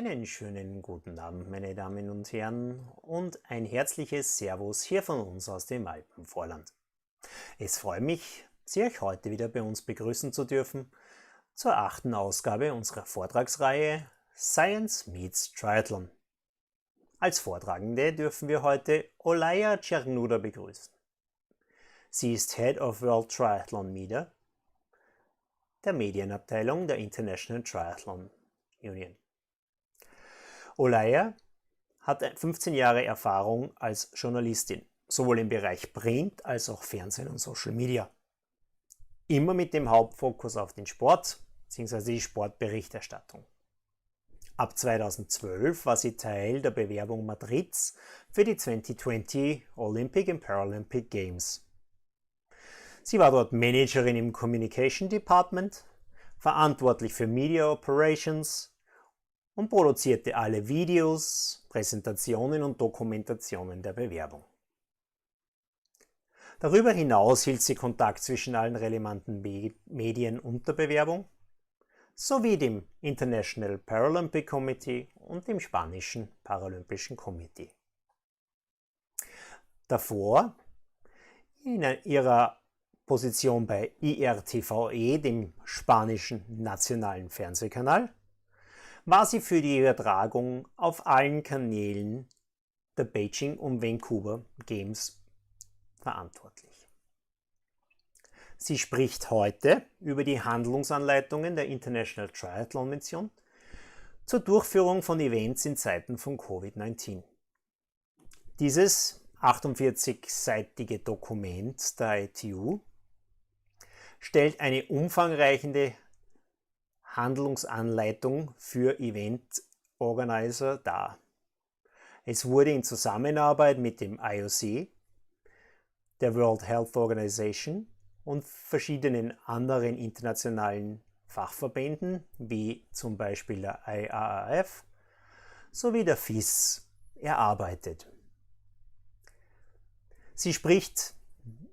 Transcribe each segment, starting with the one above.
Einen schönen guten Abend, meine Damen und Herren, und ein herzliches Servus hier von uns aus dem Alpenvorland. Es freut mich, Sie euch heute wieder bei uns begrüßen zu dürfen zur 8. Ausgabe unserer Vortragsreihe Science meets Triathlon. Als Vortragende dürfen wir heute Olalla Cernuda begrüßen. Sie ist Head of World Triathlon Media der Medienabteilung der International Triathlon Union. Olalla hat 15 Jahre Erfahrung als Journalistin, sowohl im Bereich Print als auch Fernsehen und Social Media. Immer mit dem Hauptfokus auf den Sport bzw. die Sportberichterstattung. Ab 2012 war sie Teil der Bewerbung Madrids für die 2020 Olympic and Paralympic Games. Sie war dort Managerin im Communication Department, verantwortlich für Media Operations und produzierte alle Videos, Präsentationen und Dokumentationen der Bewerbung. Darüber hinaus hielt sie Kontakt zwischen allen relevanten Medien und der Bewerbung, sowie dem International Paralympic Committee und dem spanischen Paralympischen Komitee. Davor, in ihrer Position bei IRTVE, dem spanischen nationalen Fernsehkanal, war sie für die Übertragung auf allen Kanälen der Beijing und Vancouver Games verantwortlich. Sie spricht heute über die Handlungsanleitungen der International Triathlon Mission zur Durchführung von Events in Zeiten von COVID-19. Dieses 48-seitige Dokument der ITU stellt eine umfangreiche Handlungsanleitung für Event-Organizer dar. Es wurde in Zusammenarbeit mit dem IOC, der World Health Organization und verschiedenen anderen internationalen Fachverbänden, wie zum Beispiel der IAAF, sowie der FIS, erarbeitet. Sie spricht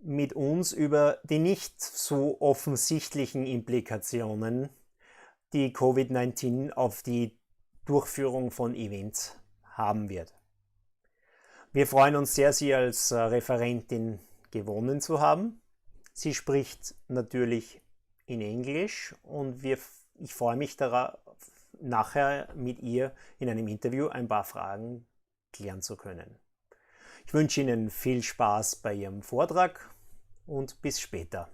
mit uns über die nicht so offensichtlichen Implikationen, die Covid-19 auf die Durchführung von Events haben wird. Wir freuen uns sehr, Sie als Referentin gewonnen zu haben. Sie spricht natürlich in Englisch und ich freue mich darauf, nachher mit ihr in einem Interview ein paar Fragen klären zu können. Ich wünsche Ihnen viel Spaß bei Ihrem Vortrag und bis später.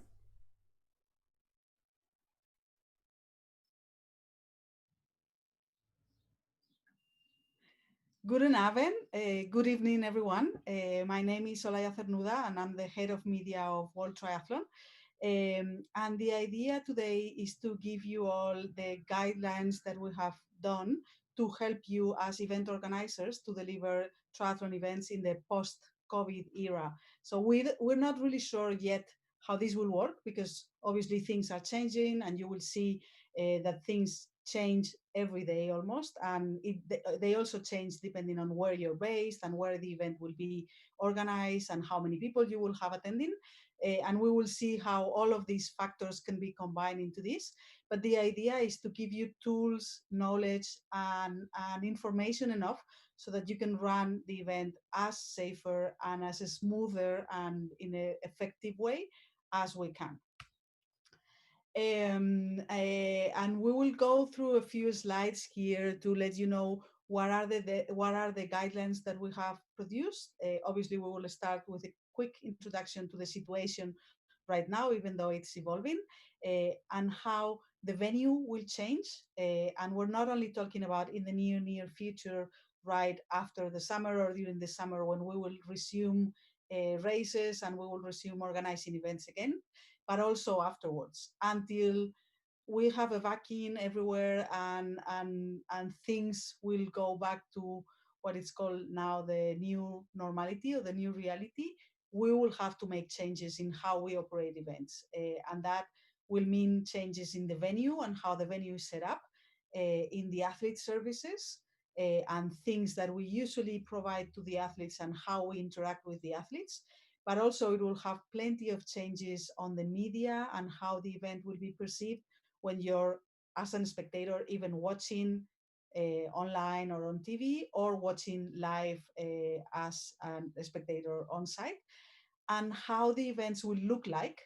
Guten Abend, good evening, everyone. My name is Olalla Cernuda, and I'm the head of media of World Triathlon. And the idea today is to give you all the guidelines that we have done to help you as event organizers to deliver triathlon events in the post-COVID era. So we're not really sure yet how this will work, because obviously things are changing, and you will see that things change every day almost, and they also change depending on where you're based and where the event will be organized and how many people you will have attending. And we will see how all of these factors can be combined into this. But the idea is to give you tools, knowledge, and information enough so that you can run the event as safer and as smoother and in an effective way as we can. And we will go through a few slides here to let you know what are the guidelines that we have produced. Obviously, we will start with a quick introduction to the situation right now, even though it's evolving, and how the venue will change. And we're not only talking about in the near future, right after the summer or during the summer, when we will resume races and we will resume organizing events again, but also afterwards, until we have a vaccine everywhere and things will go back to what is called now the new normality or the new reality. We will have to make changes in how we operate events, and that will mean changes in the venue and how the venue is set up, in the athlete services, and things that we usually provide to the athletes and how we interact with the athletes. But also it will have plenty of changes on the media and how the event will be perceived when you're, as a spectator, even watching online or on TV, or watching live as a spectator on site, and how the events will look like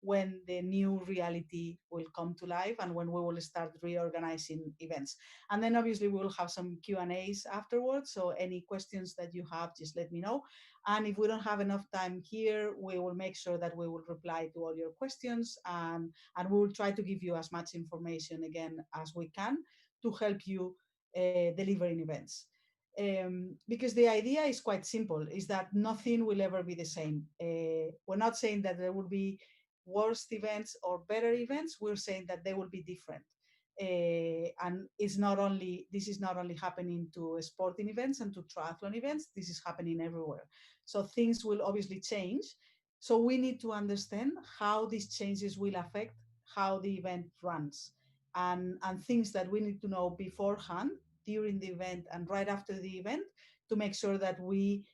when the new reality will come to life and when we will start reorganizing events. And then obviously we will have some Q&As afterwards, so any questions that you have, just let me know. And if we don't have enough time here, we will make sure that we will reply to all your questions, and we will try to give you as much information again as we can to help you deliver in events. Because the idea is quite simple, is that nothing will ever be the same. We're not saying that there will be worse events or better events, we're saying that they will be different. And this is not only happening to sporting events and to triathlon events, this is happening everywhere. So things will obviously change. So we need to understand how these changes will affect how the event runs, and things that we need to know beforehand, during the event, and right after the event, to make sure that we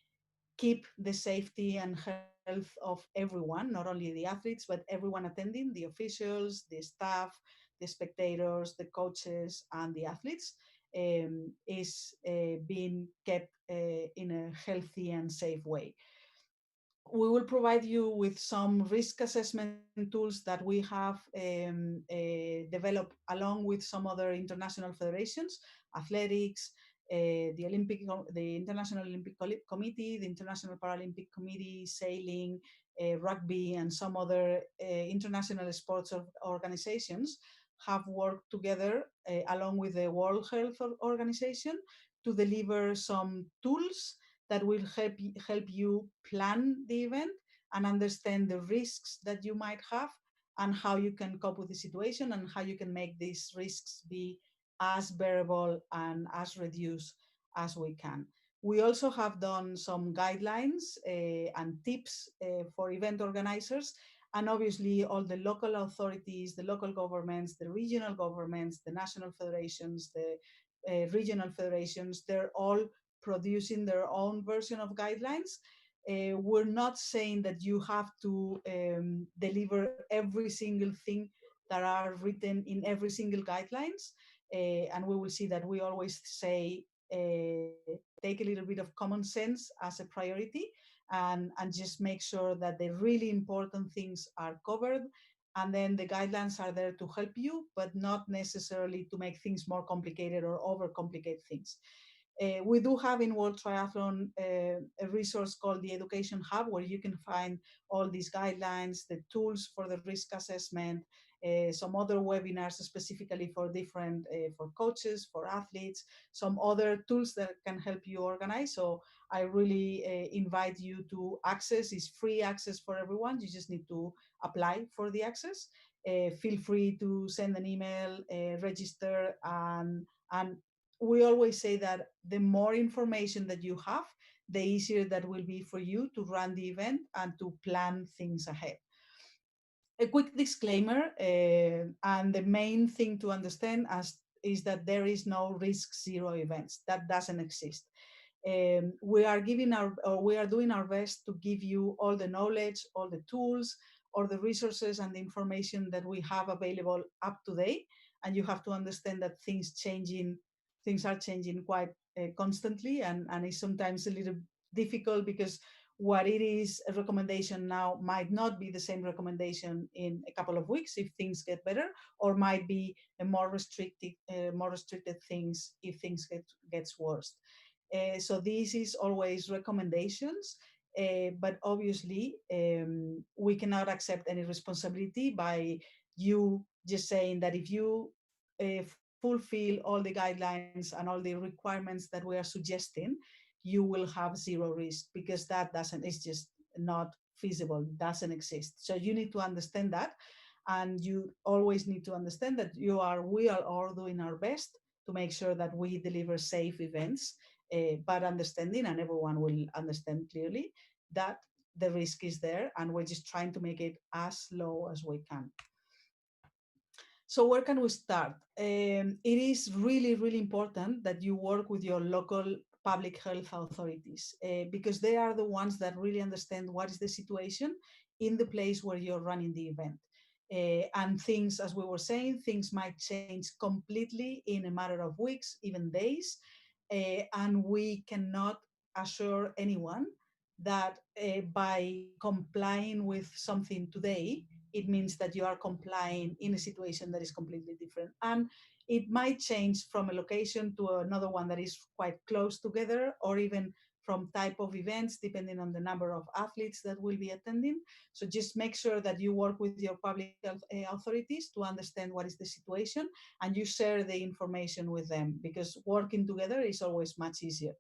keep the safety and health of everyone, not only the athletes, but everyone attending, the officials, the staff, the spectators, the coaches, and the athletes, is being kept in a healthy and safe way. We will provide you with some risk assessment tools that we have developed along with some other international federations, athletics, the International Olympic Committee, the International Paralympic Committee, sailing, rugby, and some other international sports organizations have worked together along with the World Health Organization to deliver some tools that will help you plan the event and understand the risks that you might have, and how you can cope with the situation, and how you can make these risks be as bearable and as reduced as we can. We also have done some guidelines and tips for event organizers, and obviously all the local authorities, the local governments, the regional governments, the national federations, the regional federations, they're all producing their own version of guidelines. We're not saying that you have to deliver every single thing that are written in every single guidelines. And we will see that we always say, take a little bit of common sense as a priority, and just make sure that the really important things are covered. And then the guidelines are there to help you, but not necessarily to make things more complicated or overcomplicate things. We do have in World Triathlon a resource called the Education Hub, where you can find all these guidelines, the tools for the risk assessment, some other webinars specifically for different, for coaches, for athletes, some other tools that can help you organize. So I really invite you to access. It's free access for everyone. You just need to apply for the access. Feel free to send an email, register, and we always say that the more information that you have, the easier that will be for you to run the event and to plan things ahead. A quick disclaimer, and the main thing to understand is that there is no risk zero events. That doesn't exist. We are doing our best to give you all the knowledge, all the tools, all the resources and the information that we have available up to date. And you have to understand that things are changing quite constantly, and it's sometimes a little difficult, because what it is a recommendation now might not be the same recommendation in a couple of weeks if things get better, or might be a more restricted things if things gets worse. So this is always recommendations, but obviously we cannot accept any responsibility by you just saying that if you fulfill all the guidelines and all the requirements that we are suggesting, you will have zero risk, because it's just not feasible, doesn't exist. So you need to understand that, and you always need to understand that we are all doing our best to make sure that we deliver safe events, but understanding, and everyone will understand clearly, that the risk is there, and we're just trying to make it as low as we can. So where can we start? It is really, really important that you work with your local public health authorities, because they are the ones that really understand what is the situation in the place where you're running the event. And things, as we were saying, things might change completely in a matter of weeks, even days. And we cannot assure anyone that by complying with something today, it means that you are complying in a situation that is completely different. And it might change from a location to another one that is quite close together, or even from type of events, depending on the number of athletes that will be attending. So just make sure that you work with your public health authorities to understand what is the situation, and you share the information with them, because working together is always much easier.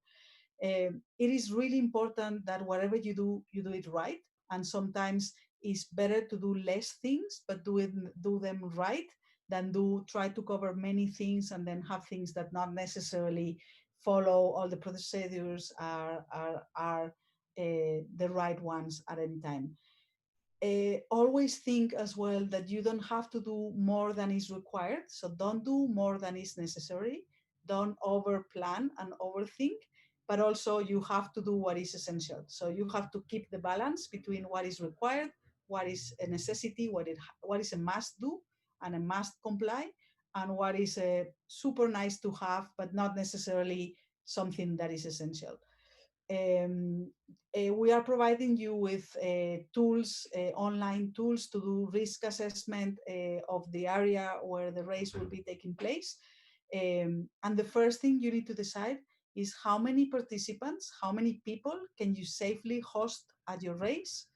It is really important that whatever you do it right. And sometimes it's better to do less things, but do them right, than try to cover many things and then have things that not necessarily follow all the procedures are the right ones at any time. Always think as well that you don't have to do more than is required. So don't do more than is necessary. Don't over plan and overthink, but also you have to do what is essential. So you have to keep the balance between what is required, what is a necessity, what is a must do and a must comply, and what is a super nice to have, but not necessarily something that is essential. Um, we are providing you with tools, online tools to do risk assessment of the area where the race will be taking place. And the first thing you need to decide is how many participants, how many people can you safely host at your race,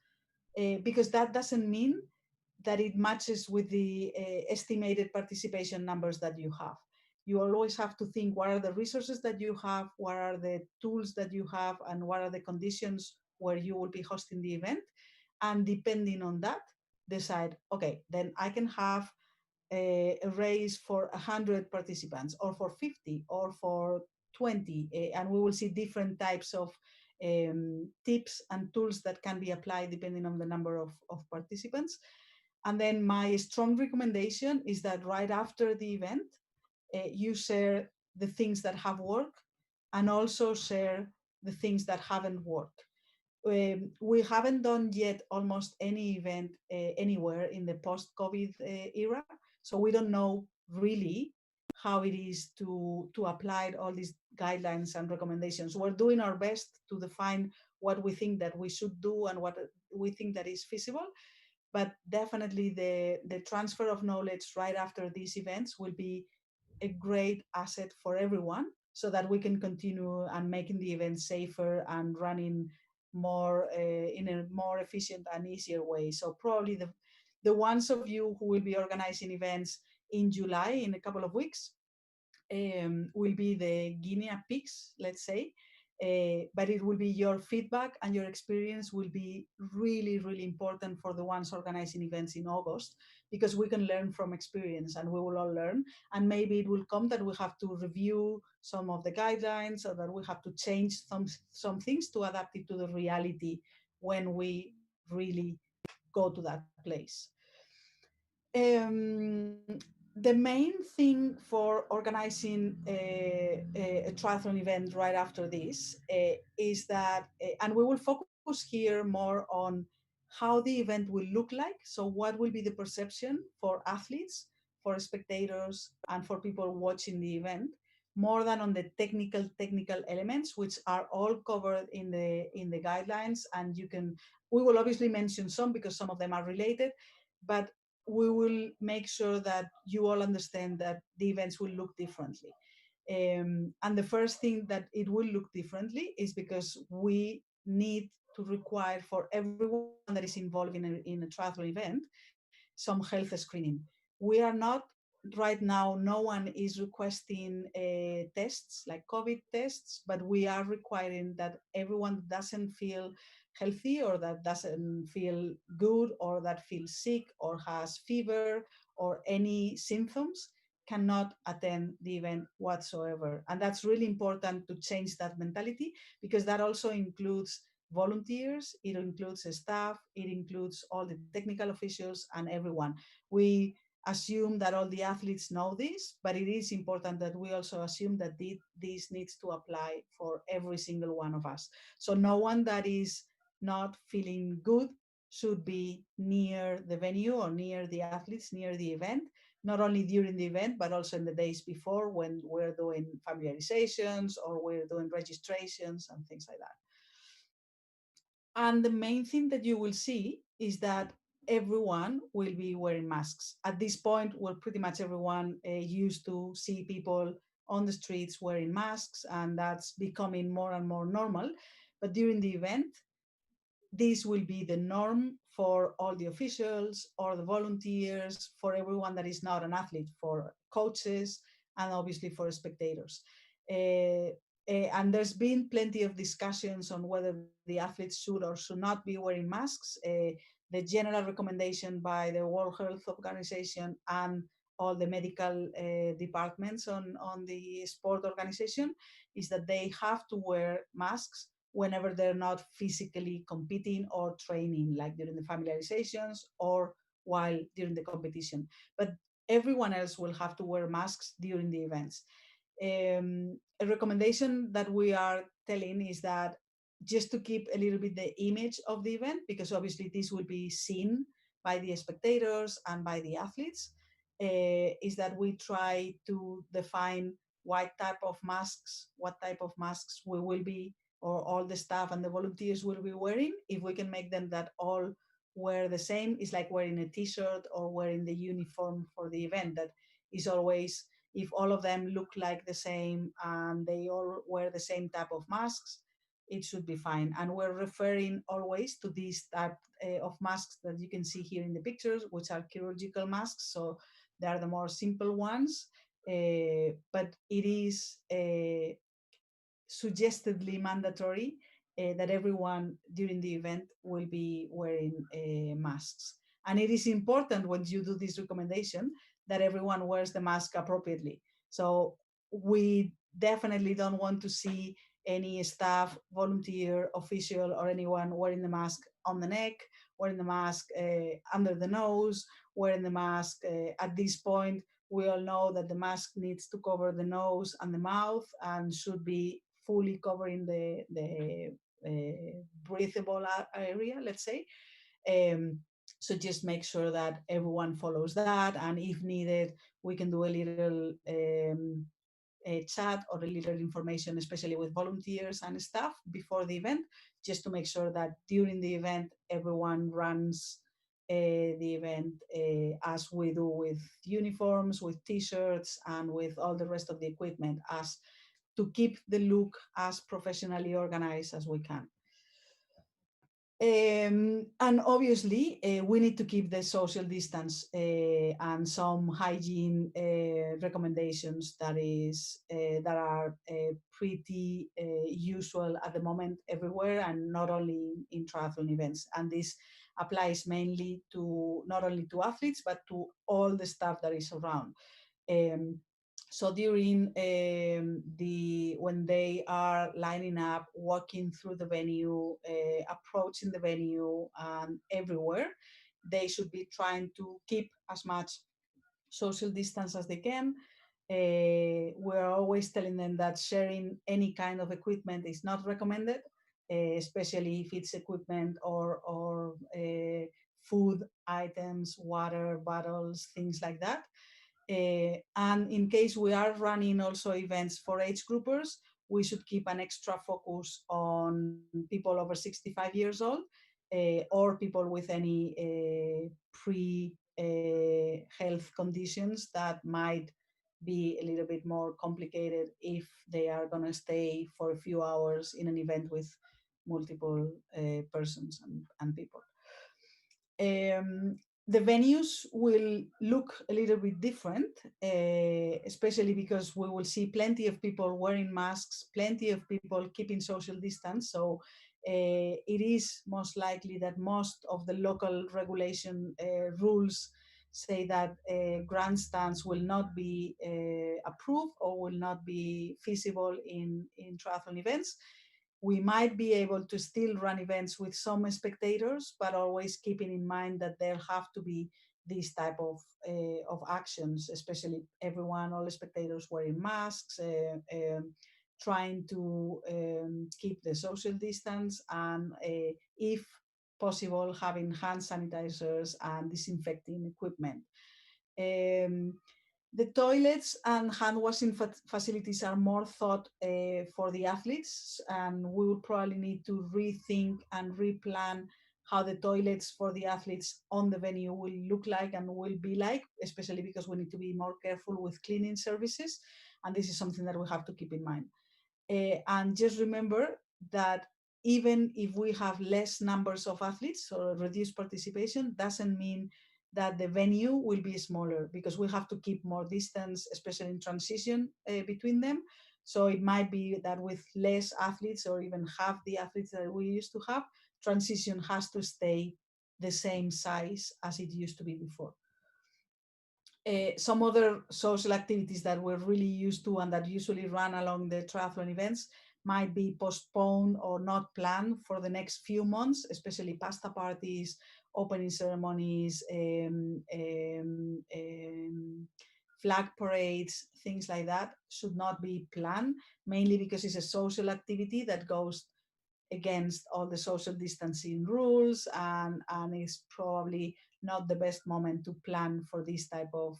because that doesn't mean that it matches with the estimated participation numbers that you have. You always have to think, what are the resources that you have, what are the tools that you have, and what are the conditions where you will be hosting the event. And depending on that, decide, okay, then I can have a race for 100 participants, or for 50, or for 20. And we will see different types of tips and tools that can be applied depending on the number of participants. And then my strong recommendation is that right after the event, you share the things that have worked, and also share the things that haven't worked. We haven't done yet almost any event anywhere in the post-COVID era, so we don't know really how it is to apply all these guidelines and recommendations. We're doing our best to define what we think that we should do and what we think that is feasible, but definitely the transfer of knowledge right after these events will be a great asset for everyone, so that we can continue and making the event safer and running more in a more efficient and easier way. So probably the ones of you who will be organizing events in July, in a couple of weeks, will be the guinea pigs, let's say. But it will be your feedback and your experience will be really, really important for the ones organizing events in August, because we can learn from experience and we will all learn. And maybe it will come that we have to review some of the guidelines, or that we have to change some things to adapt it to the reality when we really go to that place. Um, the main thing for organizing a triathlon event right after this is that, and we will focus here more on how the event will look like. So what will be the perception for athletes, for spectators, and for people watching the event, more than on the technical elements, which are all covered in the guidelines. And we will obviously mention some because some of them are related, but we will make sure that you all understand that the events will look differently. And the first thing that it will look differently is because we need to require for everyone that is involved in a triathlon event some health screening. We are not right now, no one is requesting tests like COVID tests, but we are requiring that everyone that doesn't feel healthy, or that doesn't feel good, or that feels sick, or has fever, or any symptoms, cannot attend the event whatsoever. And that's really important to change that mentality, because that also includes volunteers, it includes staff, it includes all the technical officials and everyone. We assume that all the athletes know this, but it is important that we also assume that this needs to apply for every single one of us. So no one that is not feeling good should be near the venue or near the athletes, near the event, not only during the event, but also in the days before when we're doing familiarizations or we're doing registrations and things like that. And the main thing that you will see is that everyone will be wearing masks. At this point, well, pretty much everyone used to see people on the streets wearing masks, and that's becoming more and more normal. But during the event, this will be the norm for all the officials or the volunteers, for everyone that is not an athlete, for coaches, and obviously for spectators. And there's been plenty of discussions on whether the athletes should or should not be wearing masks. The general recommendation by the World Health Organization and all the medical departments on the sport organization is that they have to wear masks whenever they're not physically competing or training, like during the familiarizations or while during the competition. But everyone else will have to wear masks during the events. A recommendation that we are telling is that just to keep a little bit the image of the event, because obviously this will be seen by the spectators and by the athletes, is that we try to define what type of masks we will be, or all the staff and the volunteers will be wearing. If we can make them that all wear the same, it's like wearing a t-shirt or wearing the uniform for the event. That is always, if all of them look like the same and they all wear the same type of masks, it should be fine. And we're referring always to these type of masks that you can see here in the pictures, which are chirurgical masks. So they are the more simple ones, but it is suggestively mandatory that everyone during the event will be wearing masks. And it is important when you do this recommendation that everyone wears the mask appropriately. So we definitely don't want to see any staff, volunteer, official, or anyone wearing the mask on the neck, wearing the mask under the nose, wearing the mask at this point. We all know that the mask needs to cover the nose and the mouth and should be fully covering the breathable area, let's say. Um, so just make sure that everyone follows that, and if needed, we can do a little a chat or a little information, especially with volunteers and staff before the event, just to make sure that during the event everyone runs the event as we do with uniforms, with t-shirts, and with all the rest of the equipment, as to keep the look as professionally organized as we can. And obviously, we need to keep the social distance and some hygiene recommendations that are pretty usual at the moment everywhere, and not only in triathlon events. And this applies mainly to not only to athletes but to all the staff that is around. Um, so during when they are lining up, walking through the venue, approaching the venue, and everywhere, they should be trying to keep as much social distance as they can. We're always telling them that sharing any kind of equipment is not recommended, especially if it's equipment or food items, water bottles, things like that. And in case we are running also events for age groupers, we should keep an extra focus on people over 65 years old, or people with any pre-health conditions that might be a little bit more complicated if they are going to stay for a few hours in an event with multiple persons and people. The venues will look a little bit different, especially because we will see plenty of people wearing masks, plenty of people keeping social distance. So it is most likely that most of the local regulation rules say that grandstands will not be approved or will not be feasible in triathlon events. We might be able to still run events with some spectators, but always keeping in mind that there have to be these type of actions, especially everyone, all the spectators wearing masks, trying to keep the social distance, and if possible, having hand sanitizers and disinfecting equipment. The toilets and hand washing facilities are more thought for the athletes, and we will probably need to rethink and replan how the toilets for the athletes on the venue will look like and will be like, especially because we need to be more careful with cleaning services. And this is something that we have to keep in mind. And just remember that even if we have less numbers of athletes or reduced participation, doesn't mean that the venue will be smaller, because we have to keep more distance, especially in transition between them. So it might be that with less athletes or even half the athletes that we used to have, transition has to stay the same size as it used to be before. Some other social activities that we're really used to and that usually run along the triathlon events might be postponed or not planned for the next few months, especially pasta parties, opening ceremonies, flag parades, things like that should not be planned, mainly because it's a social activity that goes against all the social distancing rules, and is probably not the best moment to plan for this type of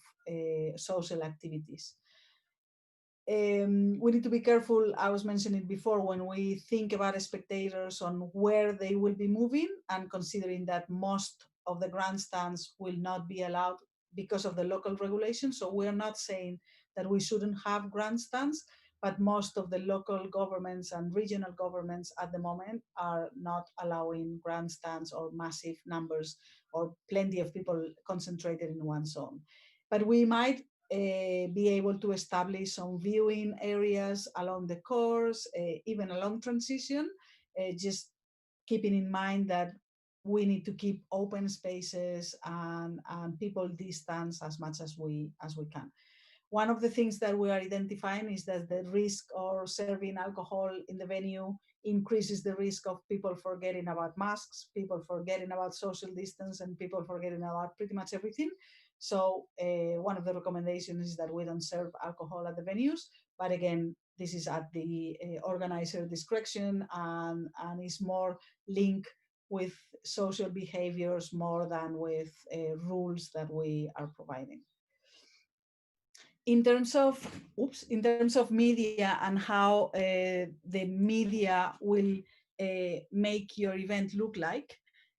social activities. We need to be careful, I was mentioning before, when we think about spectators on where they will be moving, and considering that most of the grandstands will not be allowed because of the local regulations. So we're not saying that we shouldn't have grandstands, but most of the local governments and regional governments at the moment are not allowing grandstands or massive numbers or plenty of people concentrated in one zone. But we might be able to establish some viewing areas along the course, even along transition, just keeping in mind that we need to keep open spaces and people distance as much as we can. One of the things that we are identifying is that the risk of serving alcohol in the venue increases the risk of people forgetting about masks, people forgetting about social distance, and people forgetting about pretty much everything. So one of the recommendations is that we don't serve alcohol at the venues. But again, this is at the organizer discretion, and is more linked with social behaviors more than with rules that we are providing. In terms of media and how the media will make your event look like,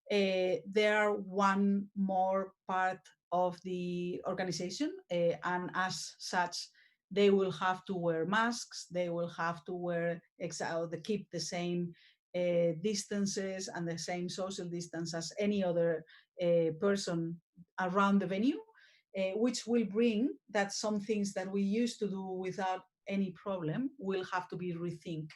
they are one more part of the organization, and as such, they will have to wear masks. They will have to keep the same distances and the same social distance as any other person around the venue. Which will bring that some things that we used to do without any problem will have to be rethink.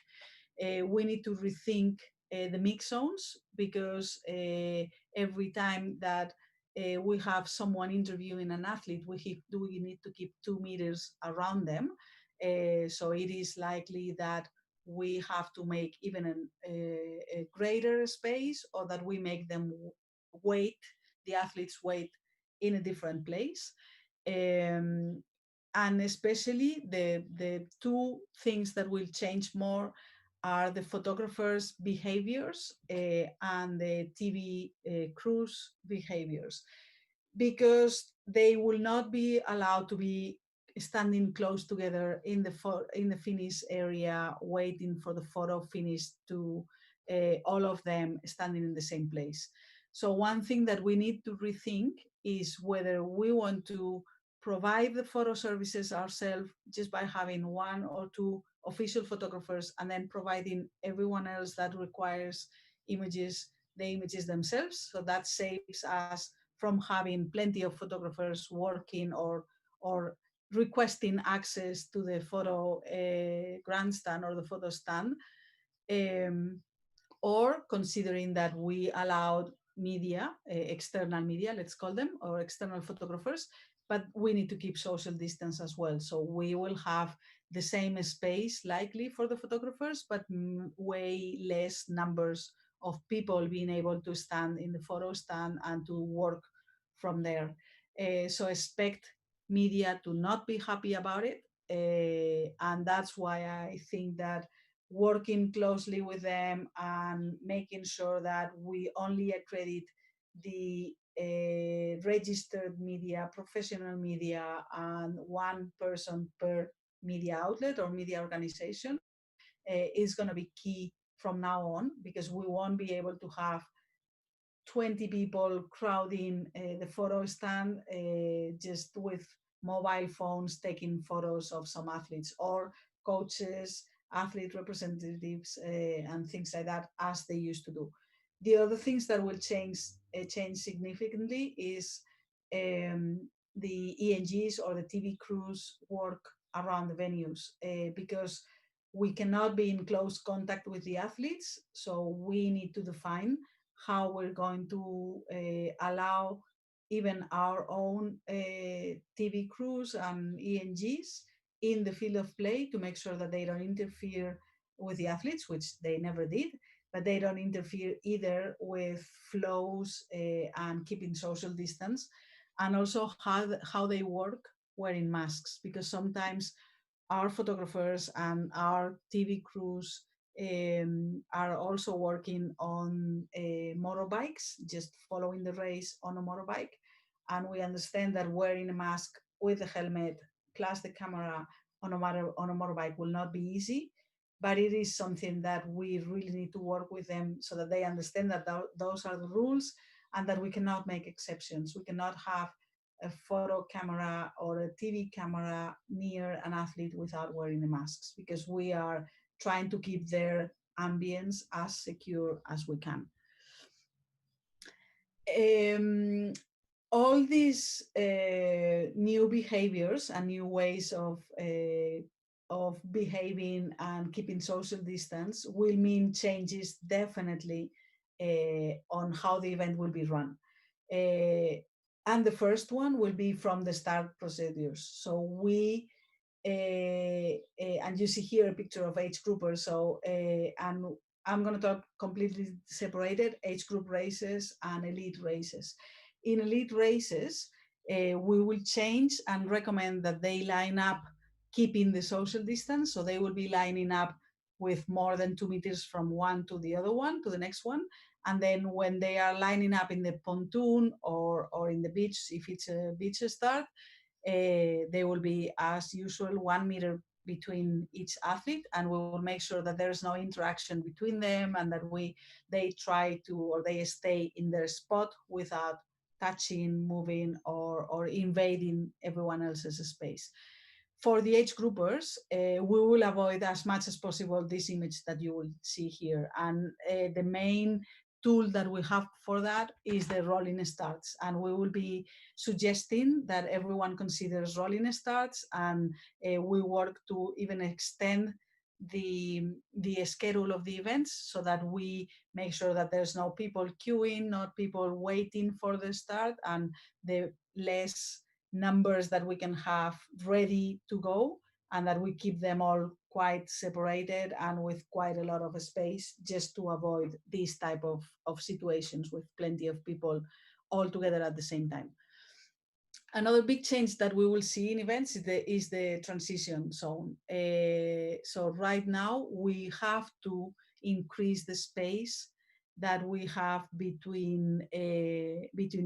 We need to rethink the mix zones, because every time that we have someone interviewing an athlete, we need to keep 2 meters around them. So it is likely that we have to make even a greater space, or that we make them the athletes wait in a different place. And especially the two things that will change more are the photographers' behaviors and the TV crews' behaviors, because they will not be allowed to be standing close together in the finish area waiting for the photo finish to all of them standing in the same place. So one thing that we need to rethink is whether we want to provide the photo services ourselves just by having 1 or 2 official photographers, and then providing everyone else that requires images, the images themselves. So that saves us from having plenty of photographers working or requesting access to the photo grandstand or the photo stand, or considering that we allowed media, external media, let's call them, or external photographers, but we need to keep social distance as well. So we will have the same space likely for the photographers, but way less numbers of people being able to stand in the photo stand and to work from there. So expect media to not be happy about it. And that's why I think that working closely with them and making sure that we only accredit the registered media, professional media, and one person per media outlet or media organization is going to be key from now on, because we won't be able to have 20 people crowding the photo stand just with mobile phones taking photos of some athletes, or coaches, athlete representatives, and things like that, as they used to do. The other things that will change significantly is the ENGs or the TV crews work around the venues, because we cannot be in close contact with the athletes. So we need to define how we're going to allow even our own TV crews and ENGs in the field of play, to make sure that they don't interfere with the athletes, which they never did, but they don't interfere either with flows and keeping social distance, and also how they work wearing masks, because sometimes our photographers and our TV crews are also working on motorbikes, just following the race on a motorbike. And we understand that wearing a mask with a helmet plus the camera on a motorbike will not be easy, but it is something that we really need to work with them so that they understand that those are the rules, and that we cannot make exceptions. We cannot have a photo camera or a TV camera near an athlete without wearing the masks, because we are trying to keep their ambience as secure as we can. All these new behaviors and new ways of behaving and keeping social distance will mean changes definitely on how the event will be run. And the first one will be from the start procedures. So we and you see here a picture of age groupers. So and I'm going to talk completely separated: age group races and elite races. In elite races, we will change and recommend that they line up keeping the social distance. So they will be lining up with more than 2 meters from one to the other one, to the next one. And then when they are lining up in the pontoon or in the beach, if it's a beach start, they will be, as usual, 1 meter between each athlete, and we will make sure that there is no interaction between them, and that they try to, or they stay in their spot without touching, moving, or invading everyone else's space. For the age groupers, we will avoid as much as possible this image that you will see here. And the main tool that we have for that is the rolling starts. And we will be suggesting that everyone considers rolling starts, and we work to even extend the schedule of the events, so that we make sure that there's no people queuing, not people waiting for the start, and the less numbers that we can have ready to go, and that we keep them all quite separated and with quite a lot of space, just to avoid these type of situations with plenty of people all together at the same time. Another big change that we will see in events is the transition zone. So right now we have to increase the space that we have between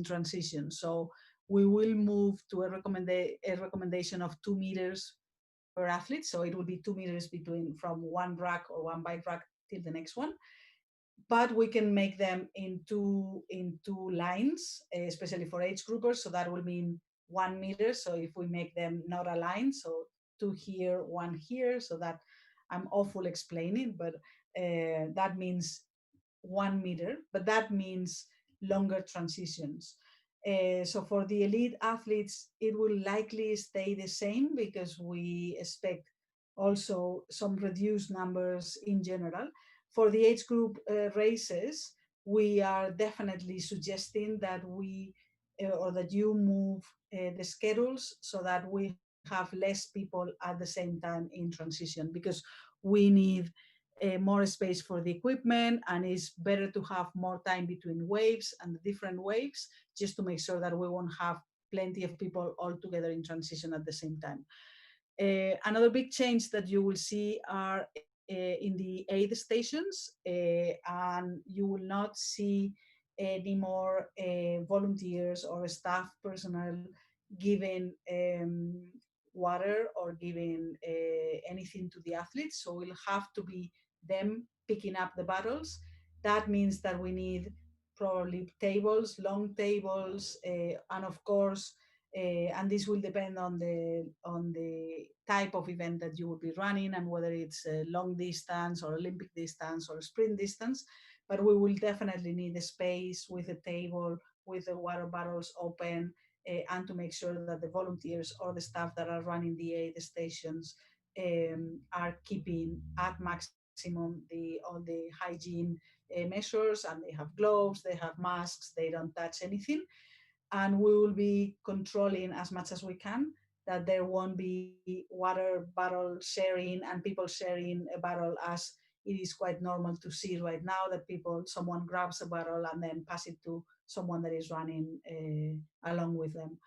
transitions. So we will move to a recommendation of 2 meters per athlete. So it will be 2 meters between from one rack or one bike rack till the next one. But we can make them in two lines, especially for age groupers. So that will mean 1 meter. So if we make them not a line, so 2 here, 1 here, so that I'm awful explaining, but that means 1 meter, but that means longer transitions. So for the elite athletes, it will likely stay the same, because we expect also some reduced numbers in general. For the age group races, we are definitely suggesting that or that you move the schedules so that we have less people at the same time in transition, because we need more space for the equipment, and it's better to have more time between waves and the different waves, just to make sure that we won't have plenty of people all together in transition at the same time. Another big change that you will see are in the aid stations, and you will not see any more volunteers or staff personnel giving water or giving anything to the athletes. So it'll have to be them picking up the bottles. That means that we need probably tables, long tables, and of course, and this will depend on the type of event that you will be running and whether it's a long distance or Olympic distance or sprint distance. But we will definitely need a space with a table, with the water bottles open, and to make sure that the volunteers or the staff that are running the aid stations are keeping at maximum all the hygiene measures, and they have gloves, they have masks, they don't touch anything. And we will be controlling as much as we can that there won't be water bottle sharing and people sharing a bottle, as it is quite normal to see right now that someone grabs a bottle and then pass it to someone that is running along with them.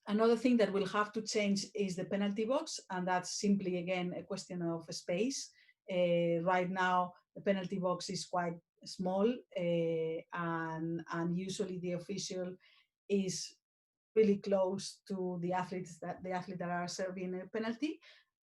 Another thing that will have to change is the penalty box, and that's simply, again, a question of space. Right now, the penalty box is quite small, and usually the official is really close to the athletes that are serving a penalty,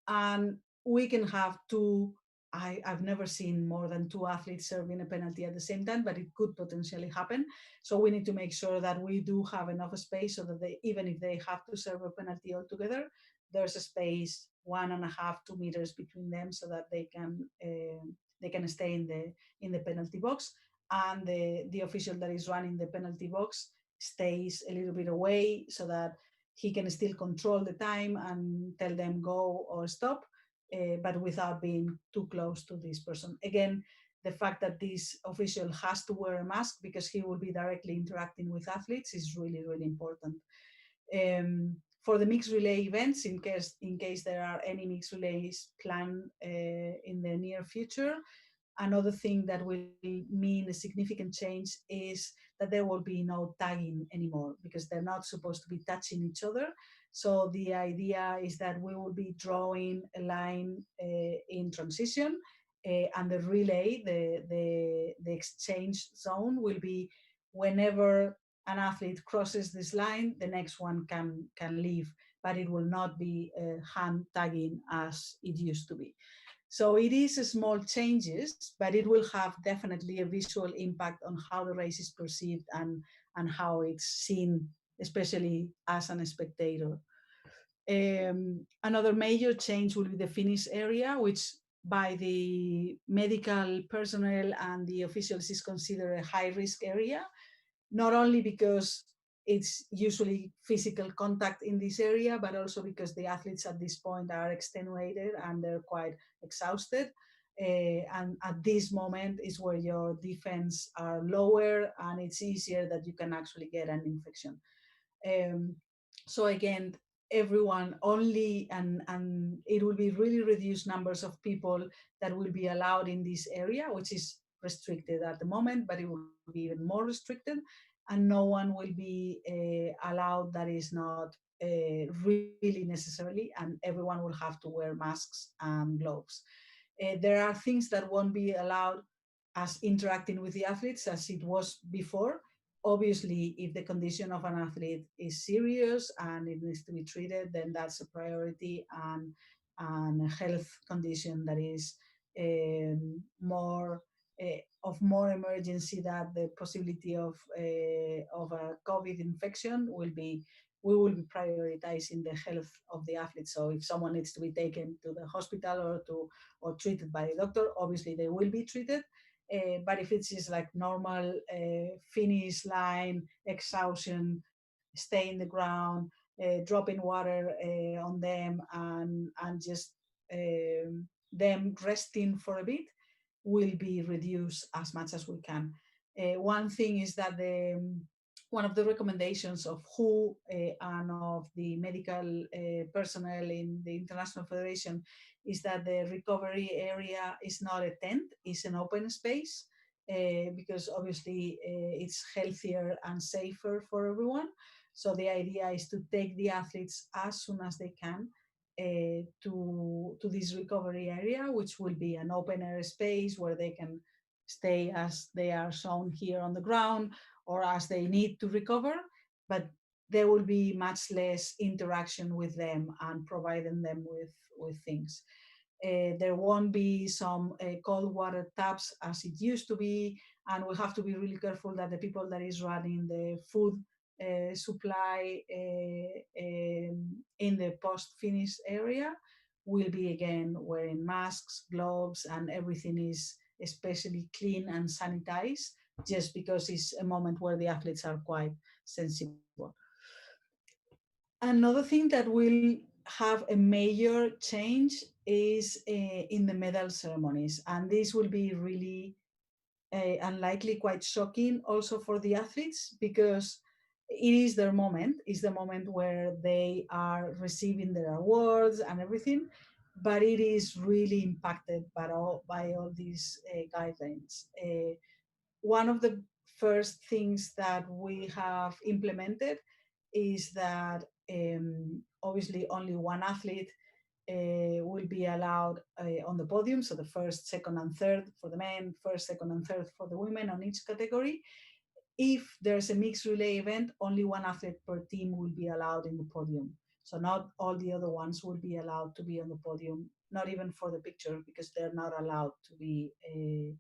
and we can have two. I've never seen more than two athletes serving a penalty at the same time, but it could potentially happen. So we need to make sure that we do have enough space so that even if they have to serve a penalty altogether, there's a space 1.5, 2 meters between them so that they can stay in the penalty box, and the official that is running the penalty box stays a little bit away so that he can still control the time and tell them go or stop, but without being too close to this person. Again, the fact that this official has to wear a mask because he will be directly interacting with athletes is really, really important. For the mixed relay events, in case there are any mixed relays planned in the near future, another thing that will mean a significant change is that there will be no tagging anymore because they're not supposed to be touching each other. So the idea is that we will be drawing a line in transition, and the relay, the exchange zone, will be whenever an athlete crosses this line, the next one can leave, but it will not be hand tagging as it used to be. So it is small changes, but it will have definitely a visual impact on how the race is perceived and how it's seen, especially as a spectator. Another major change will be the finish area, which by the medical personnel and the officials is considered a high-risk area, not only because it's usually physical contact in this area, but also because the athletes at this point are extenuated and they're quite exhausted. And at this moment is where your defense are lower and it's easier that you can actually get an infection. So again, everyone only, and it will be really reduced numbers of people that will be allowed in this area, which is restricted at the moment, but it will be even more restricted, and no one will be allowed that is not really necessarily, and everyone will have to wear masks and gloves. There are things that won't be allowed as interacting with the athletes as it was before. Obviously, if the condition of an athlete is serious and it needs to be treated, then that's a priority, and a health condition that is more of more emergency, that the possibility of a COVID infection we will be prioritizing the health of the athlete. So if someone needs to be taken to the hospital or treated by a doctor, obviously they will be treated. But if it's just like normal finish line, exhaustion, stay in the ground, dropping water on them, and just them resting for a bit, will be reduced as much as we can. One thing is that one of the recommendations of WHO and of the medical personnel in the International Federation is that the recovery area is not a tent, it's an open space, because obviously it's healthier and safer for everyone. So the idea is to take the athletes as soon as they can to this recovery area, which will be an open air space where they can stay as they are shown here on the ground or as they need to recover, but there will be much less interaction with them and providing them with things. There won't be some cold water taps as it used to be, and we have to be really careful that the people that is running the food supply in the post-finish area will be again wearing masks, gloves, and everything is especially clean and sanitized, just because it's a moment where the athletes are quite sensible. Another thing that will have a major change is in the medal ceremonies, and this will be really unlikely quite shocking also for the athletes, because it is their moment. It's the moment where they are receiving their awards and everything, but it is really impacted by all these guidelines. One of the first things that we have implemented is that obviously only one athlete will be allowed on the podium. So the first, second, and third for the men, first, second, and third for the women on each category. If there's a mixed relay event, only one athlete per team will be allowed in the podium. So not all the other ones will be allowed to be on the podium, not even for the picture, because they're not allowed to be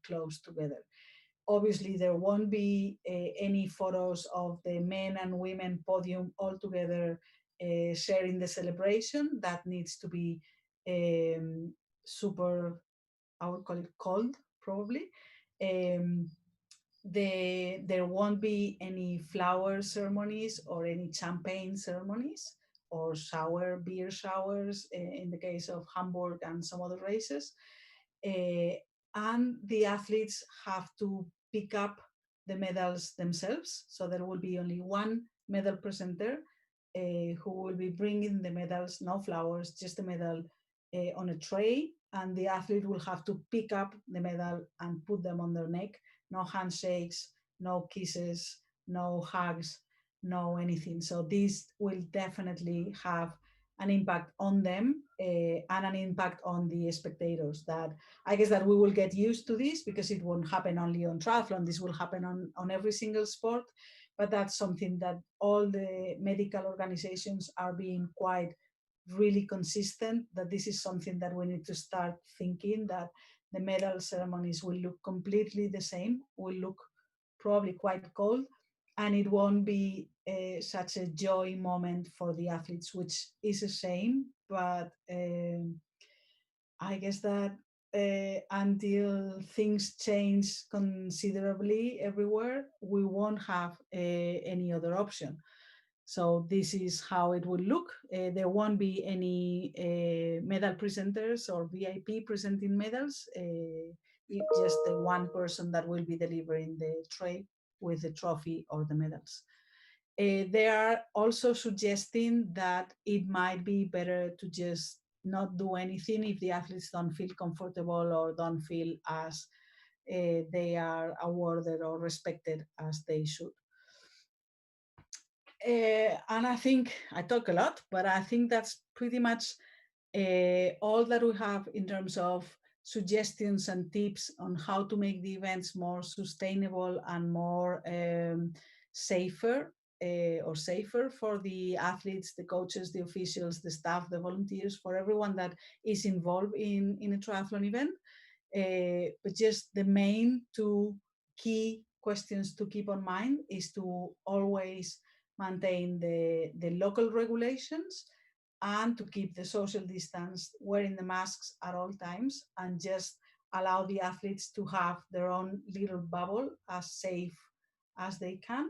close together. Obviously, there won't be any photos of the men and women podium all together sharing the celebration. That needs to be super, I would call it cold, probably. Um, there won't be any flower ceremonies or any champagne ceremonies or beer showers in the case of Hamburg and some other races. And the athletes have to pick up the medals themselves. So there will be only one medal presenter who will be bringing the medals, no flowers, just the medal on a tray. And the athlete will have to pick up the medal and put them on their neck. No handshakes, no kisses, no hugs, no anything. So this will definitely have an impact on them and an impact on the spectators. That I guess that we will get used to this, because it won't happen only on triathlon. This will happen on every single sport, but that's something that all the medical organizations are being quite really consistent, that this is something that we need to start thinking, that the medal ceremonies will look completely the same, will look probably quite cold, and it won't be such a joy moment for the athletes, which is a shame. But I guess that until things change considerably everywhere, we won't have any other option. So this is how it will look. There won't be any medal presenters or VIP presenting medals. It's just the one person that will be delivering the tray with the trophy or the medals. They are also suggesting that it might be better to just not do anything if the athletes don't feel comfortable or don't feel as they are awarded or respected as they should. And I think I talk a lot, but I think that's pretty much all that we have in terms of suggestions and tips on how to make the events more sustainable and more safer for the athletes, the coaches, the officials, the staff, the volunteers, for everyone that is involved in a triathlon event. But just the main two key questions to keep on mind is to always maintain the local regulations and to keep the social distance, wearing the masks at all times, and just allow the athletes to have their own little bubble as safe as they can.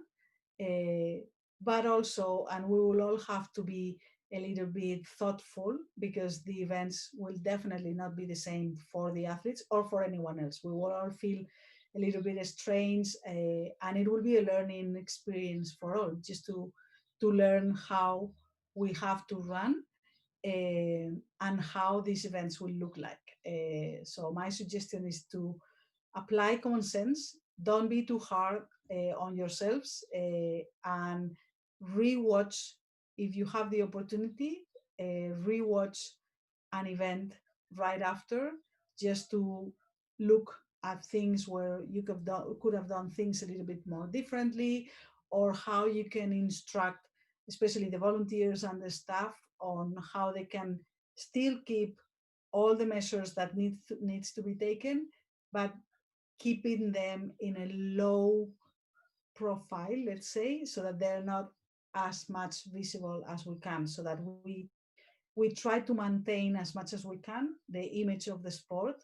But also, and we will all have to be a little bit thoughtful, because the events will definitely not be the same for the athletes or for anyone else. We will all feel a little bit strange, and it will be a learning experience for all, just to learn how we have to run and how these events will look like. So my suggestion is to apply common sense, don't be too hard on yourselves, and rewatch, if you have the opportunity, rewatch an event right after, just to look at things where you could have done things a little bit more differently, or how you can instruct, especially the volunteers and the staff, on how they can still keep all the measures that needs to be taken, but keeping them in a low profile, let's say, so that they're not as much visible as we can, so that we try to maintain as much as we can the image of the sport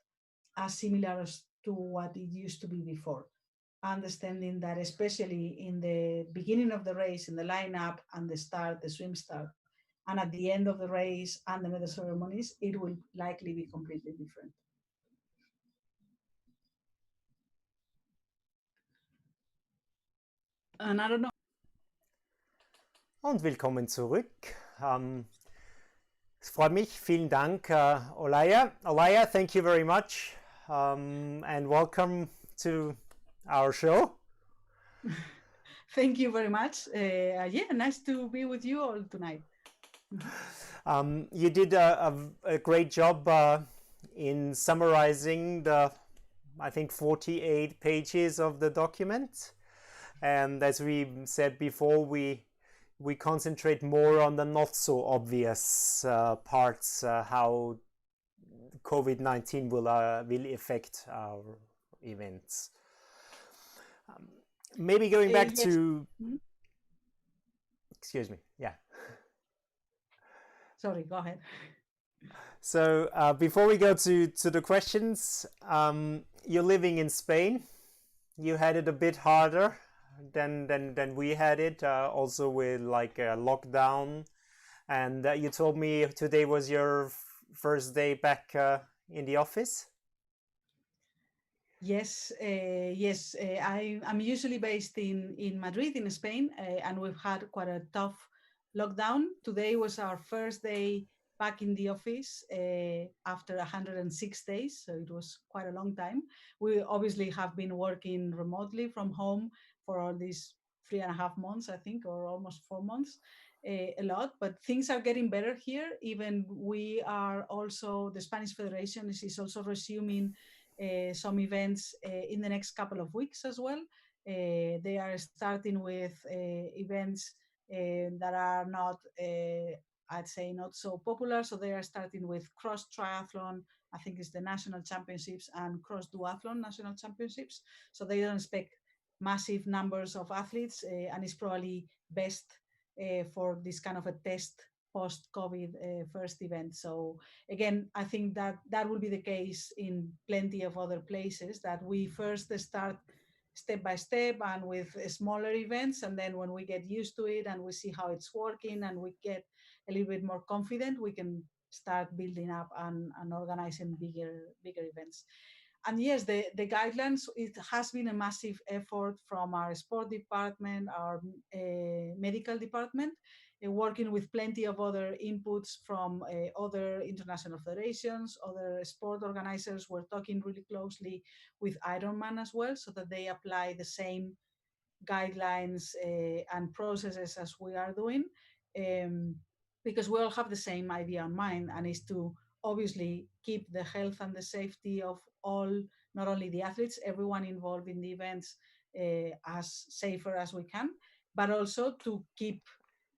as similar as to what it used to be before. Understanding that, especially in the beginning of the race, in the lineup and the start, the swim start, and at the end of the race and the medal ceremonies, it will likely be completely different. And I don't know. Und willkommen zurück. Es freut mich. Vielen Dank, Olalla. Olalla, thank you very much, and welcome to our show. Thank you very much. Yeah, nice to be with you all tonight. You did a great job in summarizing the, I think, 48 pages of the document. And as we said before, we concentrate more on the not so obvious parts, how COVID-19 will affect our events. Maybe going back yes. to, excuse me, yeah. Sorry, go ahead. So before we go to the questions, you're living in Spain. You had it a bit harder than we had it, also with like a lockdown. And you told me today was your first day back in the office. Yes, yes. I'm usually based in Madrid, in Spain, and we've had quite a tough lockdown. Today was our first day back in the office after 106 days, so it was quite a long time. We obviously have been working remotely from home for all these 3.5 months, I think, or almost 4 months, a lot, but things are getting better here. Even we are also, the Spanish Federation is also resuming some events in the next couple of weeks as well. They are starting with events that are not, I'd say, not so popular. So they are starting with cross triathlon, I think it's the national championships, and cross duathlon national championships. So they don't expect massive numbers of athletes, and it's probably best for this kind of a test post-COVID first event. So again, I think that will be the case in plenty of other places, that we first start step by step and with smaller events, and then when we get used to it and we see how it's working and we get a little bit more confident, we can start building up and organizing bigger events. And yes, the guidelines, it has been a massive effort from our sport department, our medical department, working with plenty of other inputs from other international federations, other sport organizers. We're talking really closely with Ironman as well, so that they apply the same guidelines and processes as we are doing, because we all have the same idea in mind, and is to obviously keep the health and the safety of all, not only the athletes, everyone involved in the events, as safer as we can, but also to keep